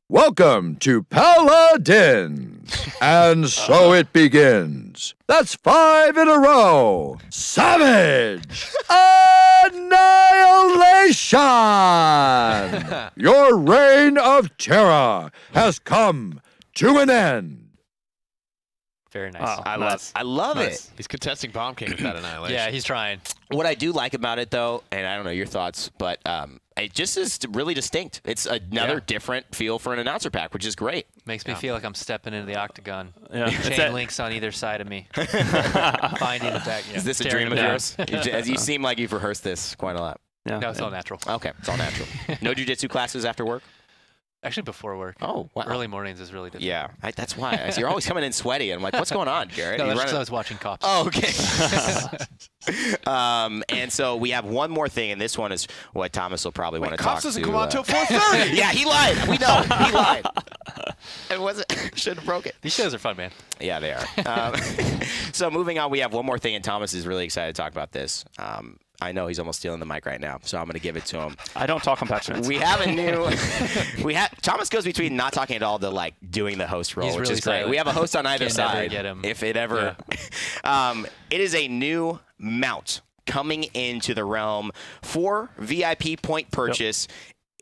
H: Welcome to Paladins. And so it begins. That's 5 in a row. Savage. Annihilation. Your reign of terror has come to an end.
C: Very nice.
B: Wow.
A: I love it.
E: He's contesting Bomb King with that annihilation.
C: Yeah, he's trying.
A: What I do like about it, though, and I don't know your thoughts, but it just is really distinct. It's another different feel for an announcer pack, which is great.
C: Makes me feel like I'm stepping into the octagon.
B: Yeah.
C: Chain links on either side of me. Finding the deck.
A: Is this a dream of yours? As you seem like you've rehearsed this quite a lot.
B: Yeah.
C: No, it's all natural.
A: Okay, it's all natural. No jiu-jitsu classes after work?
C: Actually, before work.
A: Oh, wow.
C: Early mornings is really difficult.
A: Yeah, that's why. You're always coming in sweaty. And I'm like, what's going on, Garrett?
C: No,
A: You
C: that's because
A: running-
C: I was watching Cops.
A: Oh, okay. And so we have one more thing, and this one is what Thomas will probably want to talk
E: Cops
A: to.
E: doesn't come on until 4:30.
A: Yeah, he lied. We know. He lied. It wasn't. Should have broke it.
C: These shows are fun, man.
A: Yeah, they are. So moving on, we have one more thing, and Thomas is really excited to talk about this. I know he's almost stealing the mic right now, so I'm going to give it to him.
B: I don't talk on passions.
A: We have a new. Thomas goes between not talking at all to like doing the host role,
C: He's
A: which
C: really
A: is great.
C: silent.
A: We have a host on either
C: Can never
A: side.
C: get him.
A: If it ever. It is a new mount coming into the realm for VIP point purchase.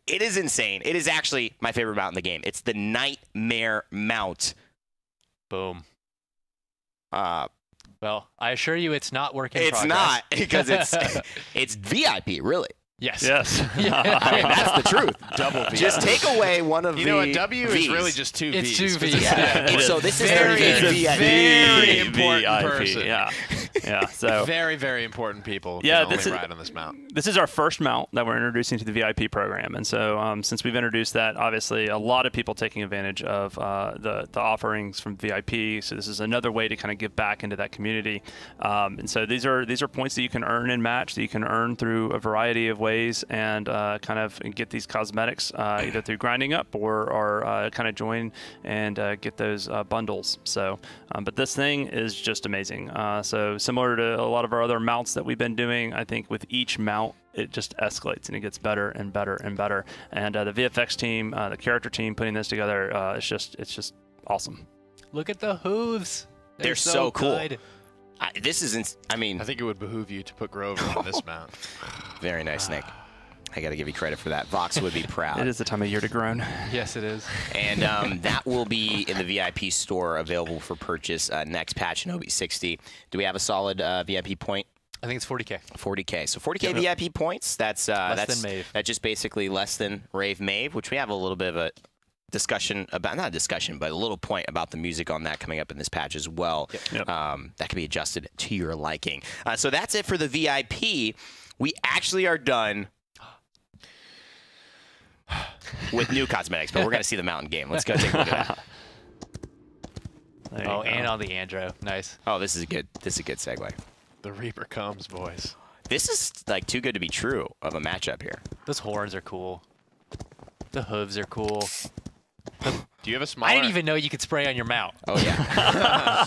A: It is insane. It is actually my favorite mount in the game. It's the Nightmare mount.
C: Boom. Well, I assure you it's not working.
A: It's not because it's VIP, really.
C: Yes.
B: Yes.
A: I mean, that's the truth.
E: Double V.
A: Just take away one of
E: You
A: the
E: know, a W
A: Vs.
E: is really just 2
C: It's
E: Vs.
C: 2 Vs.
A: Yeah. So this is
E: very,
A: the VIP.
E: very important
B: VIP,
E: person.
B: Yeah. Yeah. So
E: Very, very important people
B: Yeah,
E: can
B: this
E: only
B: is-
E: ride on this mount.
B: this is our first mount that we're introducing to the VIP program, and so since we've introduced that, obviously a lot of people taking advantage of the offerings from VIP. So this is another way to kind of give back into that community. And so these are points that you can earn in match, that you can earn through a variety of ways, and kind of get these cosmetics either through grinding up or kind of join and get those bundles. So, but this thing is just amazing. So similar to a lot of our other mounts that we've been doing, I think with each mount, it just escalates and it gets better and better and better. And the VFX team, the character team putting this together, it's just awesome.
C: Look at the hooves.
A: They're so cool.
C: good.
A: This isn't. I mean,
E: I think it would behoove you to put Grover on this mount.
A: very nice, Nick. I got to give you credit for that. Vox would be proud.
B: It is the time of year to groan.
C: Yes, it is.
A: And that will be in the VIP store, available for purchase next patch in OB60. Do we have a solid VIP point?
C: I think it's 40K.
A: 40K. So 40K VIP points. That's
C: Less than Mave.
A: That's just basically less than Rave Mave, which we have a little bit of a discussion about, not a discussion, but a little point about the music on that coming up in this patch as well.
B: Yep.
A: That can be adjusted to your liking. So that's it for the VIP. We actually are done with new cosmetics, but we're going to see the mountain game. Let's go take a look at that.
B: There you
C: Oh,
B: go.
C: and on the Andro. Nice.
A: Oh, this is a good segue.
E: The Reaper comes, boys.
A: This is like too good to be true of a matchup here.
C: Those horns are cool. The hooves are cool.
E: Do you have a smaller?
C: I didn't even know you could spray on your mount.
A: Oh yeah.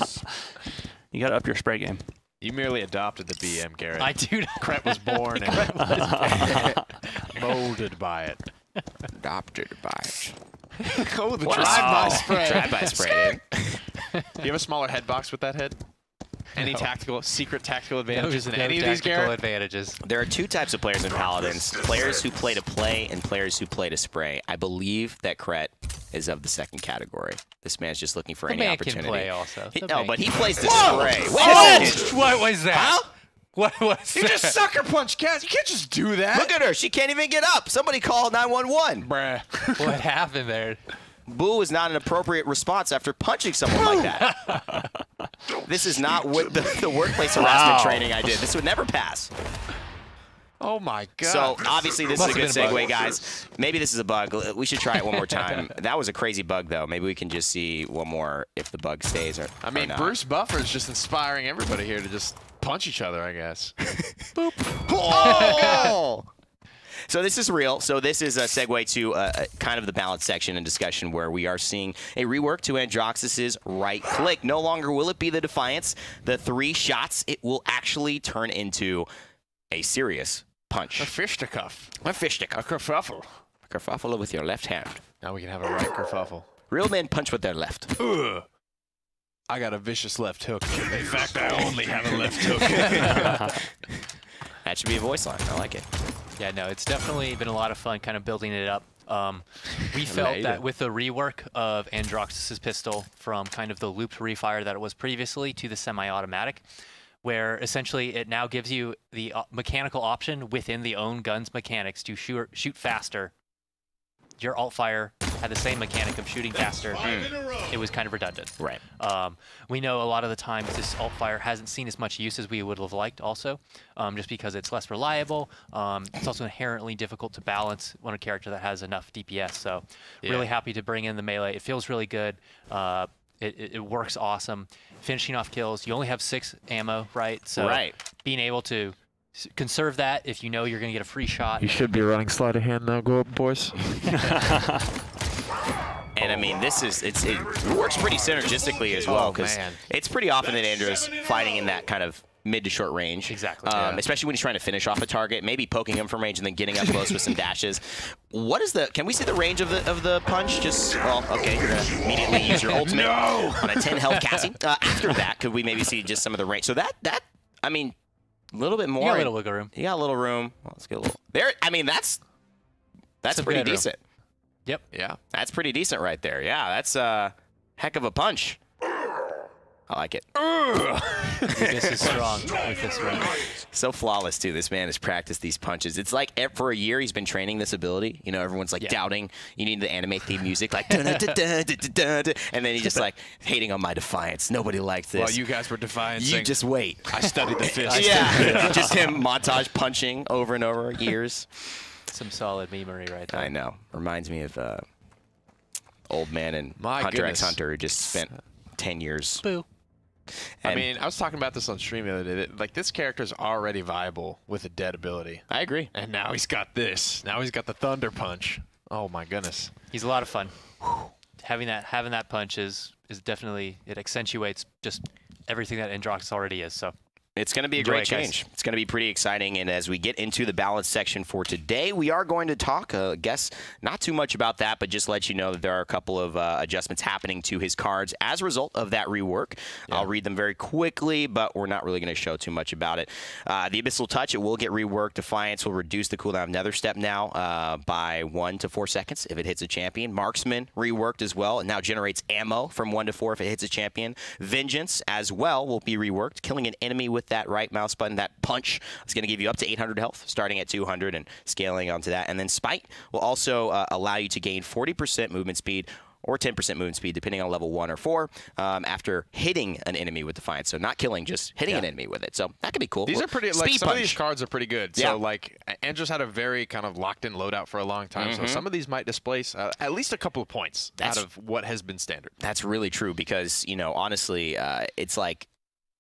B: You got to up your spray game.
E: You merely adopted the BM, Garrett.
C: I do.
E: Crep was born and molded by it.
A: Adopted by it.
E: Oh, the
A: Wow.
E: drive-by spray.
A: Drive-by spray.
E: Do you have a smaller head box with that head? Any secret tactical advantages in
C: No
E: any of these,
C: tactical
E: Garrett?
C: advantages.
A: There are two types of players in Paladins, players who play to play and players who play to spray. I believe that Kret is of the second category. This man's just looking for
C: The
A: any
C: man
A: opportunity.
C: can play also.
A: No, but he plays to spray. Wait a second.
I: What was that?
A: Huh?
I: What was
E: You
I: that?
E: just sucker punch Cass. You can't just do that.
A: Look at her. She can't even get up. Somebody call 911.
E: Bruh.
C: What happened there?
A: Boo is not an appropriate response after punching someone like that. This is not what the workplace harassment training I did. This would never pass.
E: Oh my god.
A: So obviously this is a good
C: Must have been a
A: segue, guys. Maybe this is a bug. We should try it one more time. That was a crazy bug, though. Maybe we can just see one more if the bug stays or
E: I mean,
A: not.
E: Bruce Buffer is just inspiring everybody here to just punch each other, I guess.
A: Boop. Oh! So this is real. So this is a segue to kind of the balance section and discussion where we are seeing a rework to Androxus's right click. No longer will it be the Defiance, the 3 shots. It will actually turn into a serious punch.
E: A fisticuff.
A: A fisticuff.
E: A kerfuffle.
A: A kerfuffle with your left hand.
E: Now we can have a right kerfuffle.
A: Real men punch with their left.
E: Ugh. I got a vicious left hook. In fact, I only have a left hook.
A: That should be a voice line. I like it.
C: Yeah, no, it's definitely been a lot of fun kind of building it up. We felt that with the rework of Androxus's pistol from kind of the looped refire that it was previously to the semi-automatic, where essentially it now gives you the mechanical option within the own gun's mechanics to shoot faster. Your alt fire had the same mechanic of shooting faster. It was kind of redundant.
A: Right.
C: We know a lot of the times this alt fire hasn't seen as much use as we would have liked also, just because it's less reliable. It's also inherently difficult to balance on a character that has enough DPS. So really happy to bring in the melee. It feels really good. It works awesome. Finishing off kills. You only have 6 ammo, right? So being able to conserve that if you know you're going to get a free shot.
E: You should be running sleight of hand now. Go up, boys.
A: And I mean, it works pretty synergistically as well, because it's pretty often that Andrew's fighting in that kind of mid to short range.
C: Exactly.
A: Especially when he's trying to finish off a target, maybe poking him from range and then getting up close with some dashes. What is the? Can we see the range of the punch? Just okay, you're gonna immediately use your ultimate on a 10 health Cassie. After that, could we maybe see just some of the range? So that I mean, a little bit more.
C: You got a little wiggle room.
A: You got a little room. Well, let's get a little. There. I mean, that's pretty decent.
C: Yep.
E: Yeah.
A: That's pretty decent right there. Yeah, that's a heck of a punch. I like it.
C: This is strong with this run.
A: So flawless, too. This man has practiced these punches. It's like for a year he's been training this ability. You know, everyone's like doubting. You need to animate theme music like dun-dun-dun-dun-dun-dun-dun. And then he's just like hating on my Defiance. Nobody likes this.
E: Well, you guys were Defiance.
A: You just wait.
E: I studied the fist.
A: Yeah. Just him montage punching over and over years.
C: Some solid memery right there.
A: I know. Reminds me of old man and
E: My
A: Hunter
E: goodness.
A: x Hunter who just spent 10 years.
C: Boo.
E: I mean, I was talking about this on stream the other day. Like, this character is already viable with a dead ability.
A: I agree.
E: And now he's got this. Now he's got the Thunder Punch. Oh, my goodness.
C: He's a lot of fun. Having that punch is definitely, it accentuates just everything that Androxus already is. So
A: It's going to be a great change. It's going to be pretty exciting. And as we get into the balance section for today, we are going to talk, guess, not too much about that, but just let you know that there are a couple of adjustments happening to his cards as a result of that rework. Yeah. I'll read them very quickly, but we're not really going to show too much about it. The Abyssal Touch, it will get reworked. Defiance will reduce the cooldown of Nether Step now by 1 to 4 seconds if it hits a champion. Marksman reworked as well. It now generates ammo from 1 to 4 if it hits a champion. Vengeance as well will be reworked. Killing an enemy with that right mouse button, that punch, is going to give you up to 800 health, starting at 200 and scaling onto that. And then Spite will also allow you to gain 40% movement speed or 10% movement speed, depending on level 1 or 4, after hitting an enemy with Defiance. So not killing, just hitting an enemy with it. So that could be cool.
E: These are pretty, like, some of these cards are pretty good.
A: Yeah.
E: So, like, Andrew's had a very kind of locked-in loadout for a long time. So some of these might displace at least a couple of points out of what has been standard.
A: That's really true because, you know, honestly, it's like,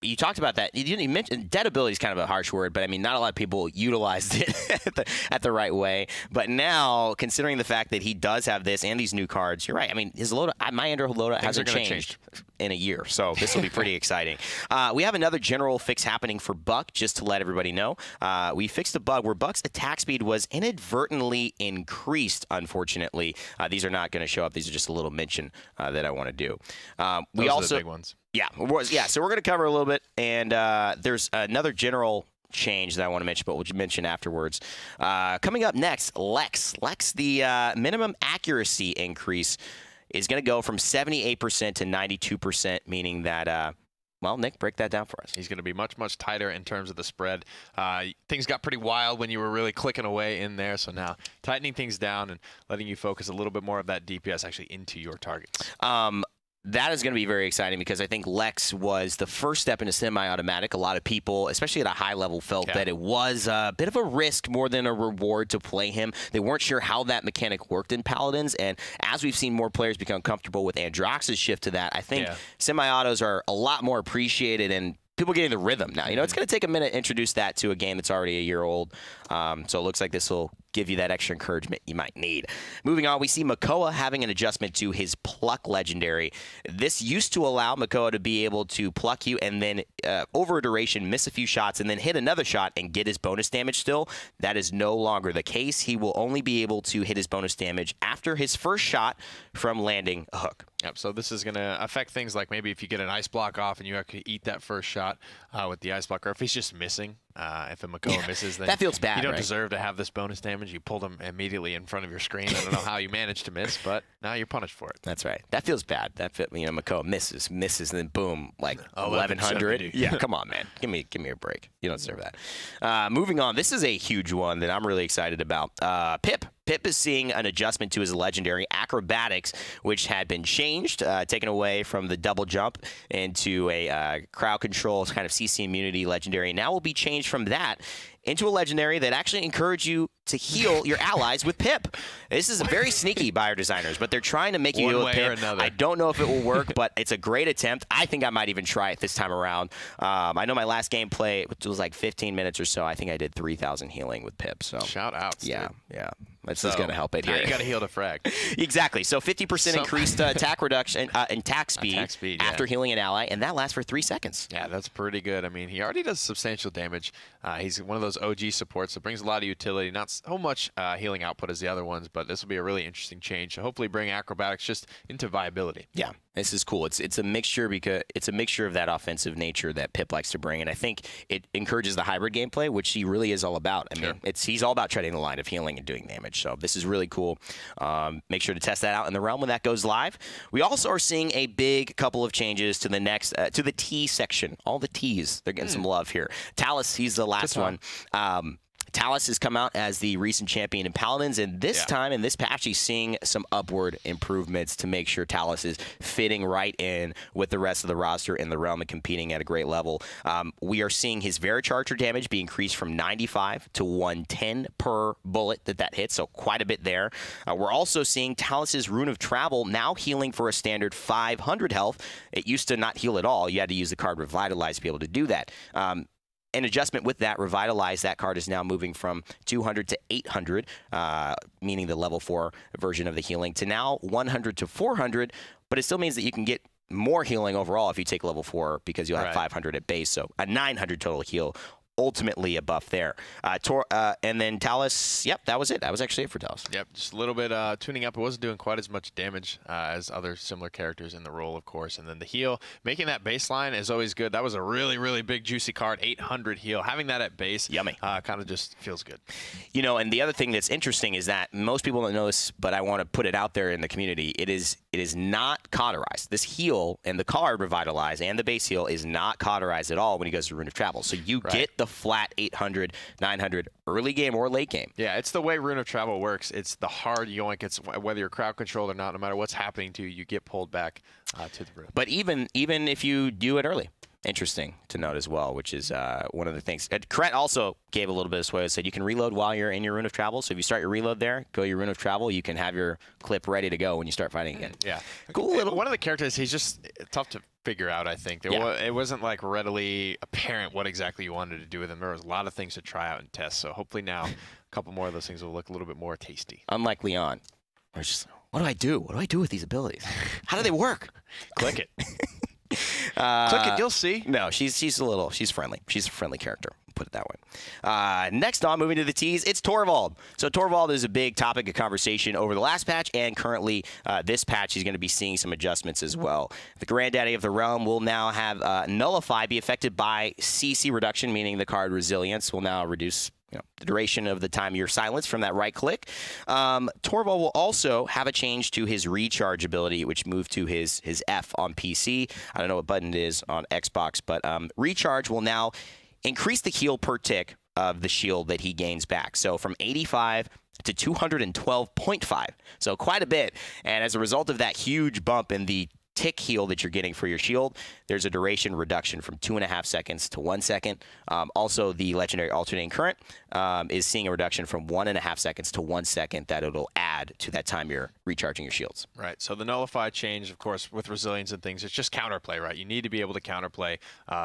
A: you talked about that. You mentioned dead ability is kind of a harsh word, but I mean, not a lot of people utilized it at the right way. But now, considering the fact that he does have this and these new cards, you're right. I mean, his loadout, my Andrew loadout hasn't changed in a year, so this will be pretty exciting. We have another general fix happening for Buck, just to let everybody know. We fixed a bug where Buck's attack speed was inadvertently increased, unfortunately. These are not going to show up. These are just a little mention that I want to do.
E: Those are the big ones.
A: Yeah, so we're going to cover a little bit, and there's another general change that I want to mention, but we'll mention afterwards. Coming up next, Lex, the minimum accuracy increase is going to go from 78% to 92%, meaning that, well, Nick, break that down for us.
E: He's going to be much, much tighter in terms of the spread. Things got pretty wild when you were really clicking away in there, so now tightening things down and letting you focus a little bit more of that DPS actually into your targets.
A: That is going to be very exciting because I think Lex was the first step into semi-automatic. A lot of people, especially at a high level, felt that it was a bit of a risk more than a reward to play him. They weren't sure how that mechanic worked in Paladins, and as we've seen more players become comfortable with Androx's shift to that, I think semi-autos are a lot more appreciated and people getting the rhythm now. You know, it's going to take a minute to introduce that to a game that's already a year old, so it looks like this will give you that extra encouragement you might need. Moving on, we see Makoa having an adjustment to his Pluck legendary. This used to allow Makoa to be able to pluck you and then over a duration miss a few shots and then hit another shot and get his bonus damage still. That is no longer the case. He will only be able to hit his bonus damage after his first shot from landing a hook.
E: Yep, so this is going to affect things like maybe if you get an ice block off and you have to eat that first shot with the ice block, or if he's just missing. If a Makoa misses, then
A: that feels bad.
E: You don't
A: right?
E: deserve to have this bonus damage. You pulled him immediately in front of your screen. I don't know how you managed to miss, but now you're punished for it.
A: That's right. That feels bad. Makoa misses, and then boom, like 1100. Yeah, come on, man. Give me a break. You don't deserve that. Moving on, this is a huge one that I'm really excited about. Pip. Pip is seeing an adjustment to his legendary Acrobatics, which had been changed, taken away from the double jump into a crowd control kind of CC immunity legendary. Now will be changed from that into a legendary that actually encourages you to heal your allies with Pip. This is very sneaky by our designers, but they're trying to make you heal with Pip. I don't know if it will work, but it's a great attempt. I think I might even try it this time around. I know my last gameplay, which was like 15 minutes or so, I think I did 3,000 healing with Pip. So
E: shout out.
A: Yeah. This is going to help it here.
E: You got to heal to frag.
A: Exactly. So 50% increased attack reduction, attack speed after healing an ally, and that lasts for 3 seconds.
E: Yeah, that's pretty good. I mean, he already does substantial damage. He's one of those OG supports that brings a lot of utility. Not so much healing output as the other ones, but this will be a really interesting change to hopefully bring Acrobatics just into viability.
A: Yeah, this is cool. It's a mixture because it's a mixture of that offensive nature that Pip likes to bring, and I think it encourages the hybrid gameplay, which he really is all about. I mean, he's all about treading the line of healing and doing damage. So this is really cool. Make sure to test that out in the realm when that goes live. We also are seeing a big couple of changes to the next to the T section. All the T's, they're getting some love here. Talus, he's the last one. Talus has come out as the recent champion in Paladins, and this time in this patch, he's seeing some upward improvements to make sure Talus is fitting right in with the rest of the roster in the realm and competing at a great level. We are seeing his Varicharger damage be increased from 95 to 110 per bullet that hits, so quite a bit there. We're also seeing Talus's Rune of Travel now healing for a standard 500 health. It used to not heal at all. You had to use the card Revitalize to be able to do that. An adjustment with that, Revitalize, that card is now moving from 200 to 800, meaning the level 4 version of the healing, to now 100 to 400, but it still means that you can get more healing overall if you take level 4 because you'll have 500 at base, so a 900 total heal. Ultimately a buff there. And then Talus, that was it. That was actually it for Talus.
E: Yep, just a little bit tuning up. It wasn't doing quite as much damage as other similar characters in the role, of course. And then the heal, making that baseline is always good. That was a really, really big, juicy card, 800 heal. Having that at base,
A: yummy.
E: Kind of just feels good.
A: You know, and the other thing that's interesting is that most people don't know this, but I want to put it out there in the community. It is not cauterized. This heal and the card Revitalize and the base heal is not cauterized at all when he goes to Rune of Travel. So you get the flat 800, 900 early game or late game.
E: Yeah, it's the way Rune of Travel works. It's the hard yoink. It's whether you're crowd controlled or not, no matter what's happening to you, you get pulled back to the rune.
A: But even if you do it early, interesting to note as well, which is one of the things. Kret also gave a little bit of sway. Said you can reload while you're in your Rune of Travel. So if you start your reload there, go your Rune of Travel, you can have your clip ready to go when you start fighting again.
E: Yeah.
A: Cool little.
E: One of the characters, he's just tough to figure out, I think. It wasn't like readily apparent what exactly you wanted to do with him. There was a lot of things to try out and test. So hopefully now a couple more of those things will look a little bit more tasty.
A: Unlike Leon, where it's just, what do I do? What do I do with these abilities? How do they work?
E: Click it. Click it, you'll see.
A: No, she's friendly. She's a friendly character. Put it that way. Next on, moving to the teas, it's Torvald. So Torvald is a big topic of conversation over the last patch, and currently this patch he's going to be seeing some adjustments as well. The Granddaddy of the Realm will now have Nullify be affected by CC reduction, meaning the card Resilience will now reduce the duration of the time you're silenced from that right click. Torvald will also have a change to his recharge ability, which moved to his F on PC. I don't know what button it is on Xbox, but recharge will now increase the heal per tick of the shield that he gains back. So from 85 to 212.5. So quite a bit. And as a result of that huge bump in the tick heal that you're getting for your shield, there's a duration reduction from 2.5 seconds to 1 second. Also, the legendary alternating current is seeing a reduction from 1.5 seconds to 1 second that it'll add to that time you're recharging your shields.
E: Right. So the Nullify change, of course, with resilience and things, it's just counterplay, right? You need to be able to counterplay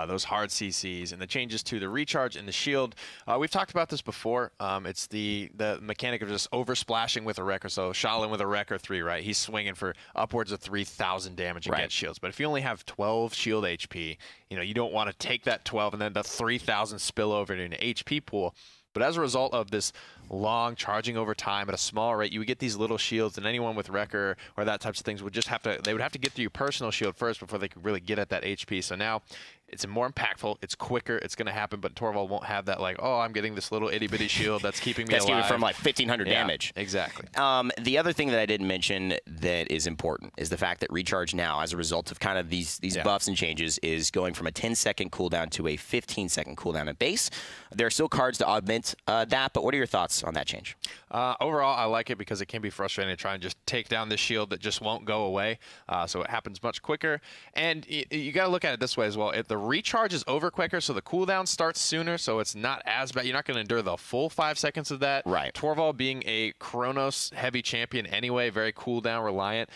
E: those hard CCs, and the changes to the recharge and the shield. We've talked about this before. It's the mechanic of just over splashing with a wreck, or so Shaolin with a wreck or 3, right? He's swinging for upwards of 3,000 damage and get shields. But if you only have 12 shield HP, you don't want to take that 12 and then the 3,000 spill over into an HP pool. But as a result of this long charging over time at a small rate, you would get these little shields, and anyone with Wrecker or that types of things would just have to, they would have to get through your personal shield first before they could really get at that HP. So now it's more impactful, it's quicker, it's going to happen, but Torvald won't have that like, oh, I'm getting this little itty-bitty shield that's keeping me alive.
A: That's from like 1,500 damage.
E: Exactly.
A: The other thing that I didn't mention that is important is the fact that recharge now, as a result of kind of these buffs and changes, is going from a 10-second cooldown to a 15-second cooldown at base. There are still cards to augment that, but what are your thoughts on that change?
E: Overall, I like it because it can be frustrating to try and just take down this shield that just won't go away. So it happens much quicker. And you got to look at it this way as well. If the recharge is over quicker, so the cooldown starts sooner, so it's not as bad. You're not going to endure the full 5 seconds of that.
A: Right.
E: Torvald being a Chronos heavy champion anyway, very cooldown reliant,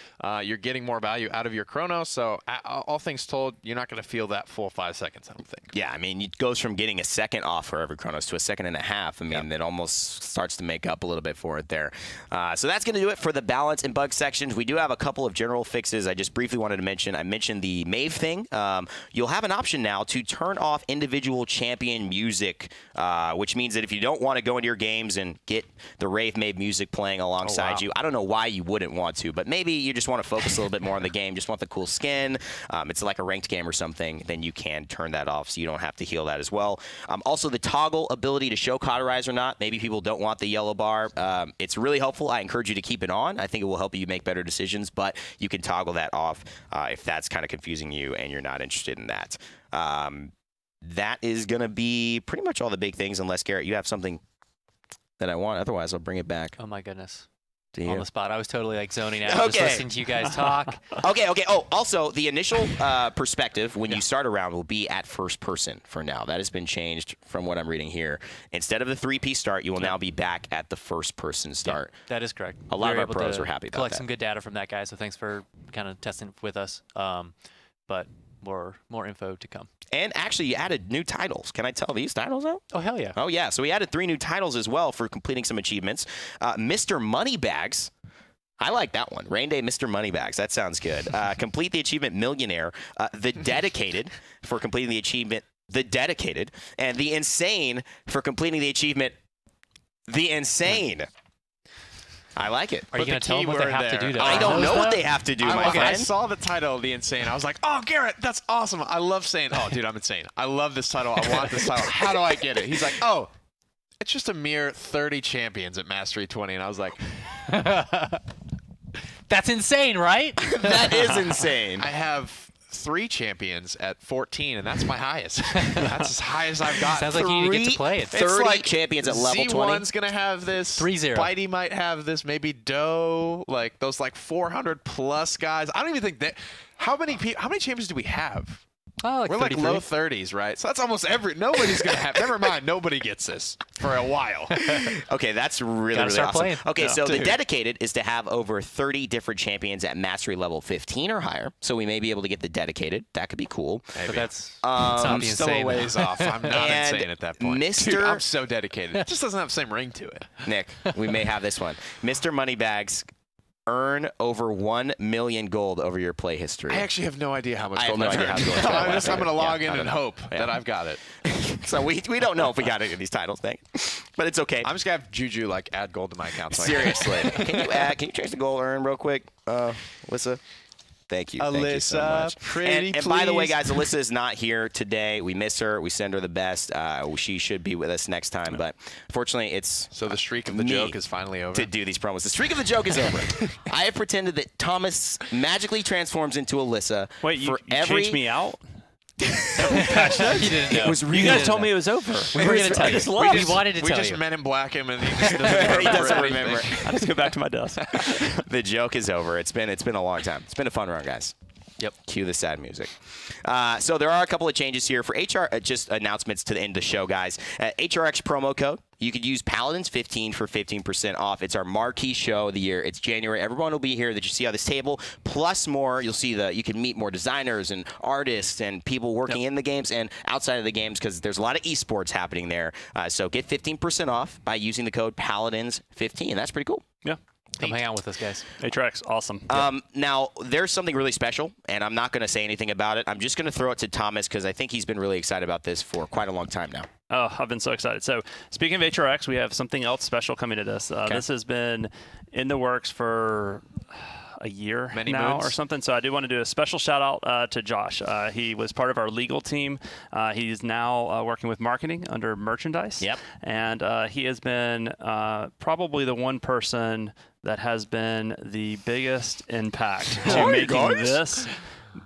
E: you're getting more value out of your Chronos. So all things told, you're not going to feel that full 5 seconds, I don't think.
A: Yeah, I mean, it goes from getting a second off for every Chronos to a second and a half. I mean, that almost starts to make up a little bit for it there. So that's going to do it for the balance and bug sections. We do have a couple of general fixes I just briefly wanted to mention. I mentioned the Mave thing. You'll have an option now to turn off individual champion music, which means that if you don't want to go into your games and get the Rave Mave music playing alongside you, I don't know why you wouldn't want to, but maybe you just want to focus a little bit more on the game, just want the cool skin, it's like a ranked game or something, then you can turn that off so you don't have to heal that as well. Also, the toggle ability to show cauterize or not. Maybe people don't want the yellow bar. It's really helpful. I encourage you to keep it on. I think it will help you make better decisions, but you can toggle that off if that's kind of confusing you and you're not interested in that. That is going to be pretty much all the big things, unless, Garrett, you have something that I want. Otherwise, I'll bring it back.
C: Oh, my goodness.
A: On
C: the spot. I was totally like zoning out, just listening to you guys talk.
A: Okay. Oh, also, the initial perspective when you start a round will be at first person for now. That has been changed from what I'm reading here. Instead of the 3P start, you will now be back at the first person start.
C: Yeah, that is correct.
A: A lot of our pros are happy about that.
C: Collect some good data from that, guy, so thanks for kind of testing with us. But more info to come.
A: And actually, you added new titles. Can I tell these titles out?
C: Oh, hell yeah.
A: Oh, yeah. So we added 3 new titles as well for completing some achievements. Mr. Moneybags. I like that one. Rain Day Mr. Moneybags. That sounds good. Complete the achievement Millionaire. The Dedicated for completing the achievement The Dedicated. And The Insane for completing the achievement The Insane. I like it.
C: Are you going to tell them what they have to do to
A: I don't know what they have to do, my friend.
E: I saw the title, The Insane. I was like, oh, Garrett, that's awesome. I love saying, oh, dude, I'm insane. I love this title. I want this title. How do I get it? He's like, oh, it's just a mere 30 champions at Mastery 20. And I was like,
C: that's insane, right?
A: That is insane.
E: I have 3 champions at 14, and that's my highest. That's as high as I've got.
C: Sounds like you get to play it.
A: 30 like champions at level 20.
E: Z1's gonna have this.
C: 3-0.
E: Bitey might have this. Maybe Doe. Like those 400 plus guys. I don't even think that. How many champions do we have?
C: Oh, like
E: we're
C: 33.
E: like low 30s, right? So that's almost nobody's gonna have. Never mind, nobody gets this for a while.
A: Okay, that's really awesome.
C: Playing.
A: Okay, so the Dedicated is to have over 30 different champions at mastery level 15 or higher. So we may be able to get the Dedicated. That could be cool.
E: Maybe.
C: But that's
E: I'm
C: the
E: still a
C: insane.
E: ways off. I'm not insane at that point. Dude, I'm so dedicated. It just doesn't have the same ring to it.
A: Nick, we may have this one. Mr. Moneybags earn over 1 million gold over your play history.
E: I actually have no idea how much
A: I have
E: gold
A: no
E: I've
A: idea how
E: earned.
A: much gold I've
E: I'm going to log
A: Yeah,
E: in
A: I
E: and
A: don't know.
E: hope that I've got it.
A: So we don't know if we got any of these titles, thing, but it's okay.
E: I'm just going to have Juju like add gold to my account. So
A: Seriously, can you change the goal earn real quick, Alyssa? Thank you. Thank you so
E: Alyssa,
A: much.
E: pretty
A: and by the way,
E: please.
A: guys, Alyssa is not here today. We miss her. We send her the best. She should be with us next time, but fortunately, it's
E: So the streak of the
A: me
E: joke is finally over.
A: to do these promos. The streak of the joke is over. I have pretended that Thomas magically transforms into Alyssa.
B: Wait, you
A: for every
B: changed me out?
C: You didn't know.
A: It was
B: You guys told me it was over. We were going to tell you.
C: We wanted to
E: We
C: tell
E: just
C: you.
E: men in black him and he just doesn't
A: He doesn't remember.
B: I just go back to my desk.
A: The joke is over. It's been a long time. It's been a fun run, guys.
C: Yep.
A: Cue the sad music. So there are a couple of changes here for HR. Just announcements to the end of the show, guys. HRX promo code. You could use Paladins15 for 15% off. It's our marquee show of the year. It's January. Everyone will be here that you see on this table, plus more. You'll see you can meet more designers and artists and people working in the games and outside of the games because there's a lot of esports happening there. So get 15% off by using the code Paladins15. That's pretty cool.
B: Yeah.
C: Come hang out with us, guys.
B: HRX, awesome.
A: Now, there's something really special, and I'm not going to say anything about it. I'm just going to throw it to Thomas because I think he's been really excited about this for quite a long time now.
B: Oh, I've been so excited. So speaking of HRX, we have something else special coming to this. This has been in the works for a year now or something. So I do want to do a special shout out to Josh. He was part of our legal team. He's now working with marketing under merchandise.
A: Yep.
B: And he has been probably the one person that has been the biggest impact to making this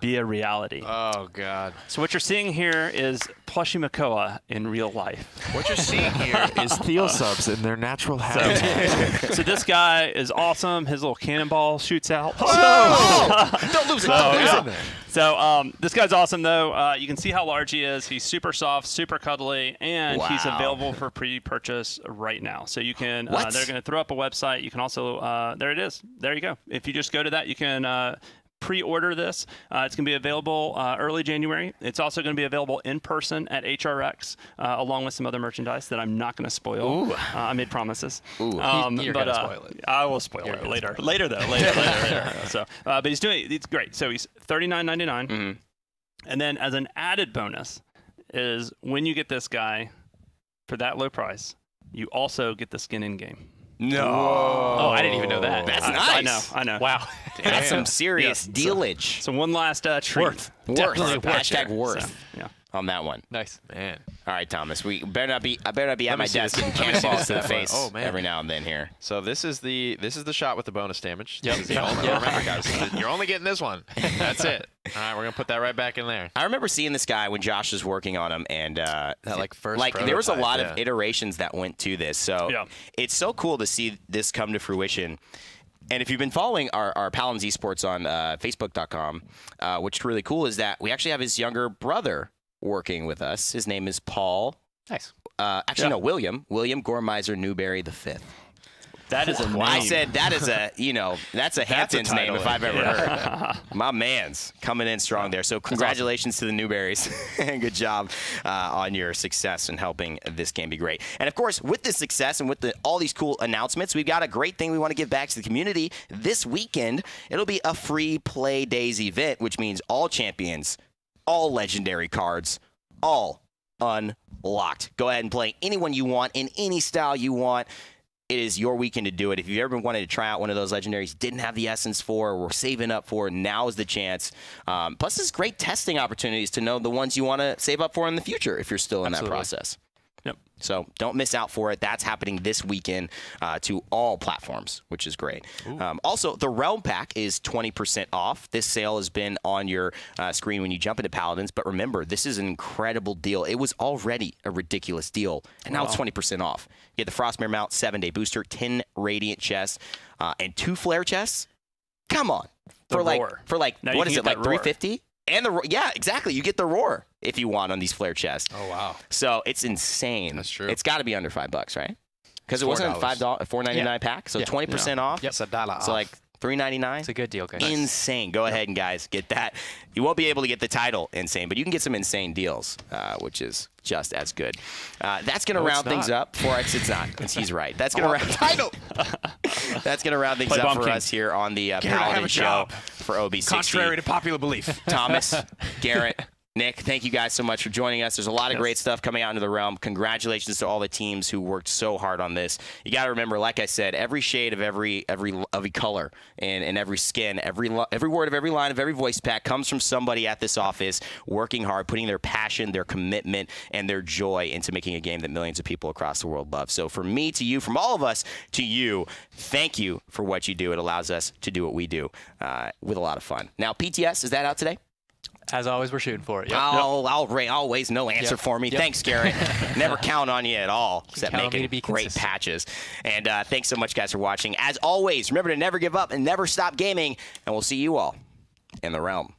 B: be a reality.
E: Oh, God.
B: So what you're seeing here is Plushie Makoa in real life.
E: What you're seeing here is Theo subs in their natural habitat.
B: So this guy is awesome. His little cannonball shoots out.
A: Don't lose it. Don't lose it.
B: So this guy's awesome, though. You can see how large he is. He's super soft, super cuddly, and he's
A: Wow.
B: available for pre-purchase right now. So you can.
A: What?
B: They're going to throw up a website. You can also. There it is. There you go. If you just go to that, you can. Pre-order this. It's going to be available early January. It's also going to be available in person at HRX, along with some other merchandise that I'm not going to spoil. I made promises.
C: You're going to spoil it.
B: I will spoil it later. Later, though. Later. So, but it's great. So he's $39.99. And then as an added bonus is when you get this guy for that low price, you also get the skin in-game.
A: No.
C: Oh, I didn't even know that.
A: That's
B: I
A: nice.
B: know.
C: Wow.
A: That's some serious dealage.
B: So one last treat.
A: Worth.
C: Definitely worth
A: Hashtag
C: it.
A: worth
B: So, yeah.
A: on that one.
C: Nice.
E: Man.
A: All right, Thomas. I better not be at my
E: me see
A: desk
E: this.
A: and
E: Let me see
A: cannonballs
E: this
A: to the
E: bad boy.
A: face
E: Oh, man.
A: every now and then here.
E: So this is the shot with the bonus damage.
C: Yep.
E: This is the only, remember, guys, you're only getting this one. That's it. All right, we're going to put that right back in there.
A: I remember seeing this guy when Josh was working on him, and
E: first
A: there was a
E: prototype,
A: lot
E: yeah.
A: of iterations that went to this. So it's so cool to see this come to fruition. And if you've been following our Paladins Esports on Facebook.com, what's really cool is that we actually have his younger brother working with us. His name is Paul.
C: Nice.
A: Actually, no, William Gormizer Newberry V.
B: That is a name.
A: I said that is that's a Hamptons name if I've ever heard. My man's coming in strong there. So congratulations to the Newberries. And good job on your success in helping this game be great. And of course, with this success and with all these cool announcements, we've got a great thing we want to give back to the community. This weekend, it'll be a free Play Days event, which means all champions, all legendary cards, all unlocked. Go ahead and play anyone you want in any style you want. It is your weekend to do it. If you've ever wanted to try out one of those legendaries, didn't have the essence for, or were saving up for, now is the chance. Plus, it's great testing opportunities to know the ones you want to save up for in the future if you're still in that process.
B: Yep.
A: So don't miss out for it. That's happening this weekend to all platforms, which is great. Also, the Realm Pack is 20% off. This sale has been on your screen when you jump into Paladins. But remember, this is an incredible deal. It was already a ridiculous deal, and now it's 20% off. You get the Frostmere Mount 7-day booster, 10 Radiant chests, and 2 Flare chests. Come on. For like
B: Now
A: what is it, like
B: that roar.
A: 350? And yeah, exactly. You get the roar if you want on these flare chests.
E: Oh, wow.
A: So it's insane.
E: That's true.
A: It's got to be under $5, right? Because it wasn't a $4.99 pack, so 20% off.
E: It's $1 off.
A: So like $3.99.
C: It's a good deal, guys.
A: Insane. Go ahead and guys get that. You won't be able to get the title insane, but you can get some insane deals, which is just as good. That's going to round things up for us. It's not. He's right. That's going to round title. That's going to round things up for us here on the Paladin Show for OB60.
E: Contrary to popular belief.
A: Thomas, Garrett, Nick, thank you guys so much for joining us. There's a lot of great stuff coming out into the realm. Congratulations to all the teams who worked so hard on this. You got to remember, like I said, every shade of every color and every skin, every word of every line of every voice pack comes from somebody at this office working hard, putting their passion, their commitment, and their joy into making a game that millions of people across the world love. So from me to you, from all of us to you, thank you for what you do. It allows us to do what we do with a lot of fun. Now, PTS, is that out today?
C: As always, we're shooting for it. Yep.
A: Always no answer for me. Thanks, Garrett. Never count on you at all, except making great patches. And thanks so much, guys, for watching. As always, remember to never give up and never stop gaming, and we'll see you all in the realm.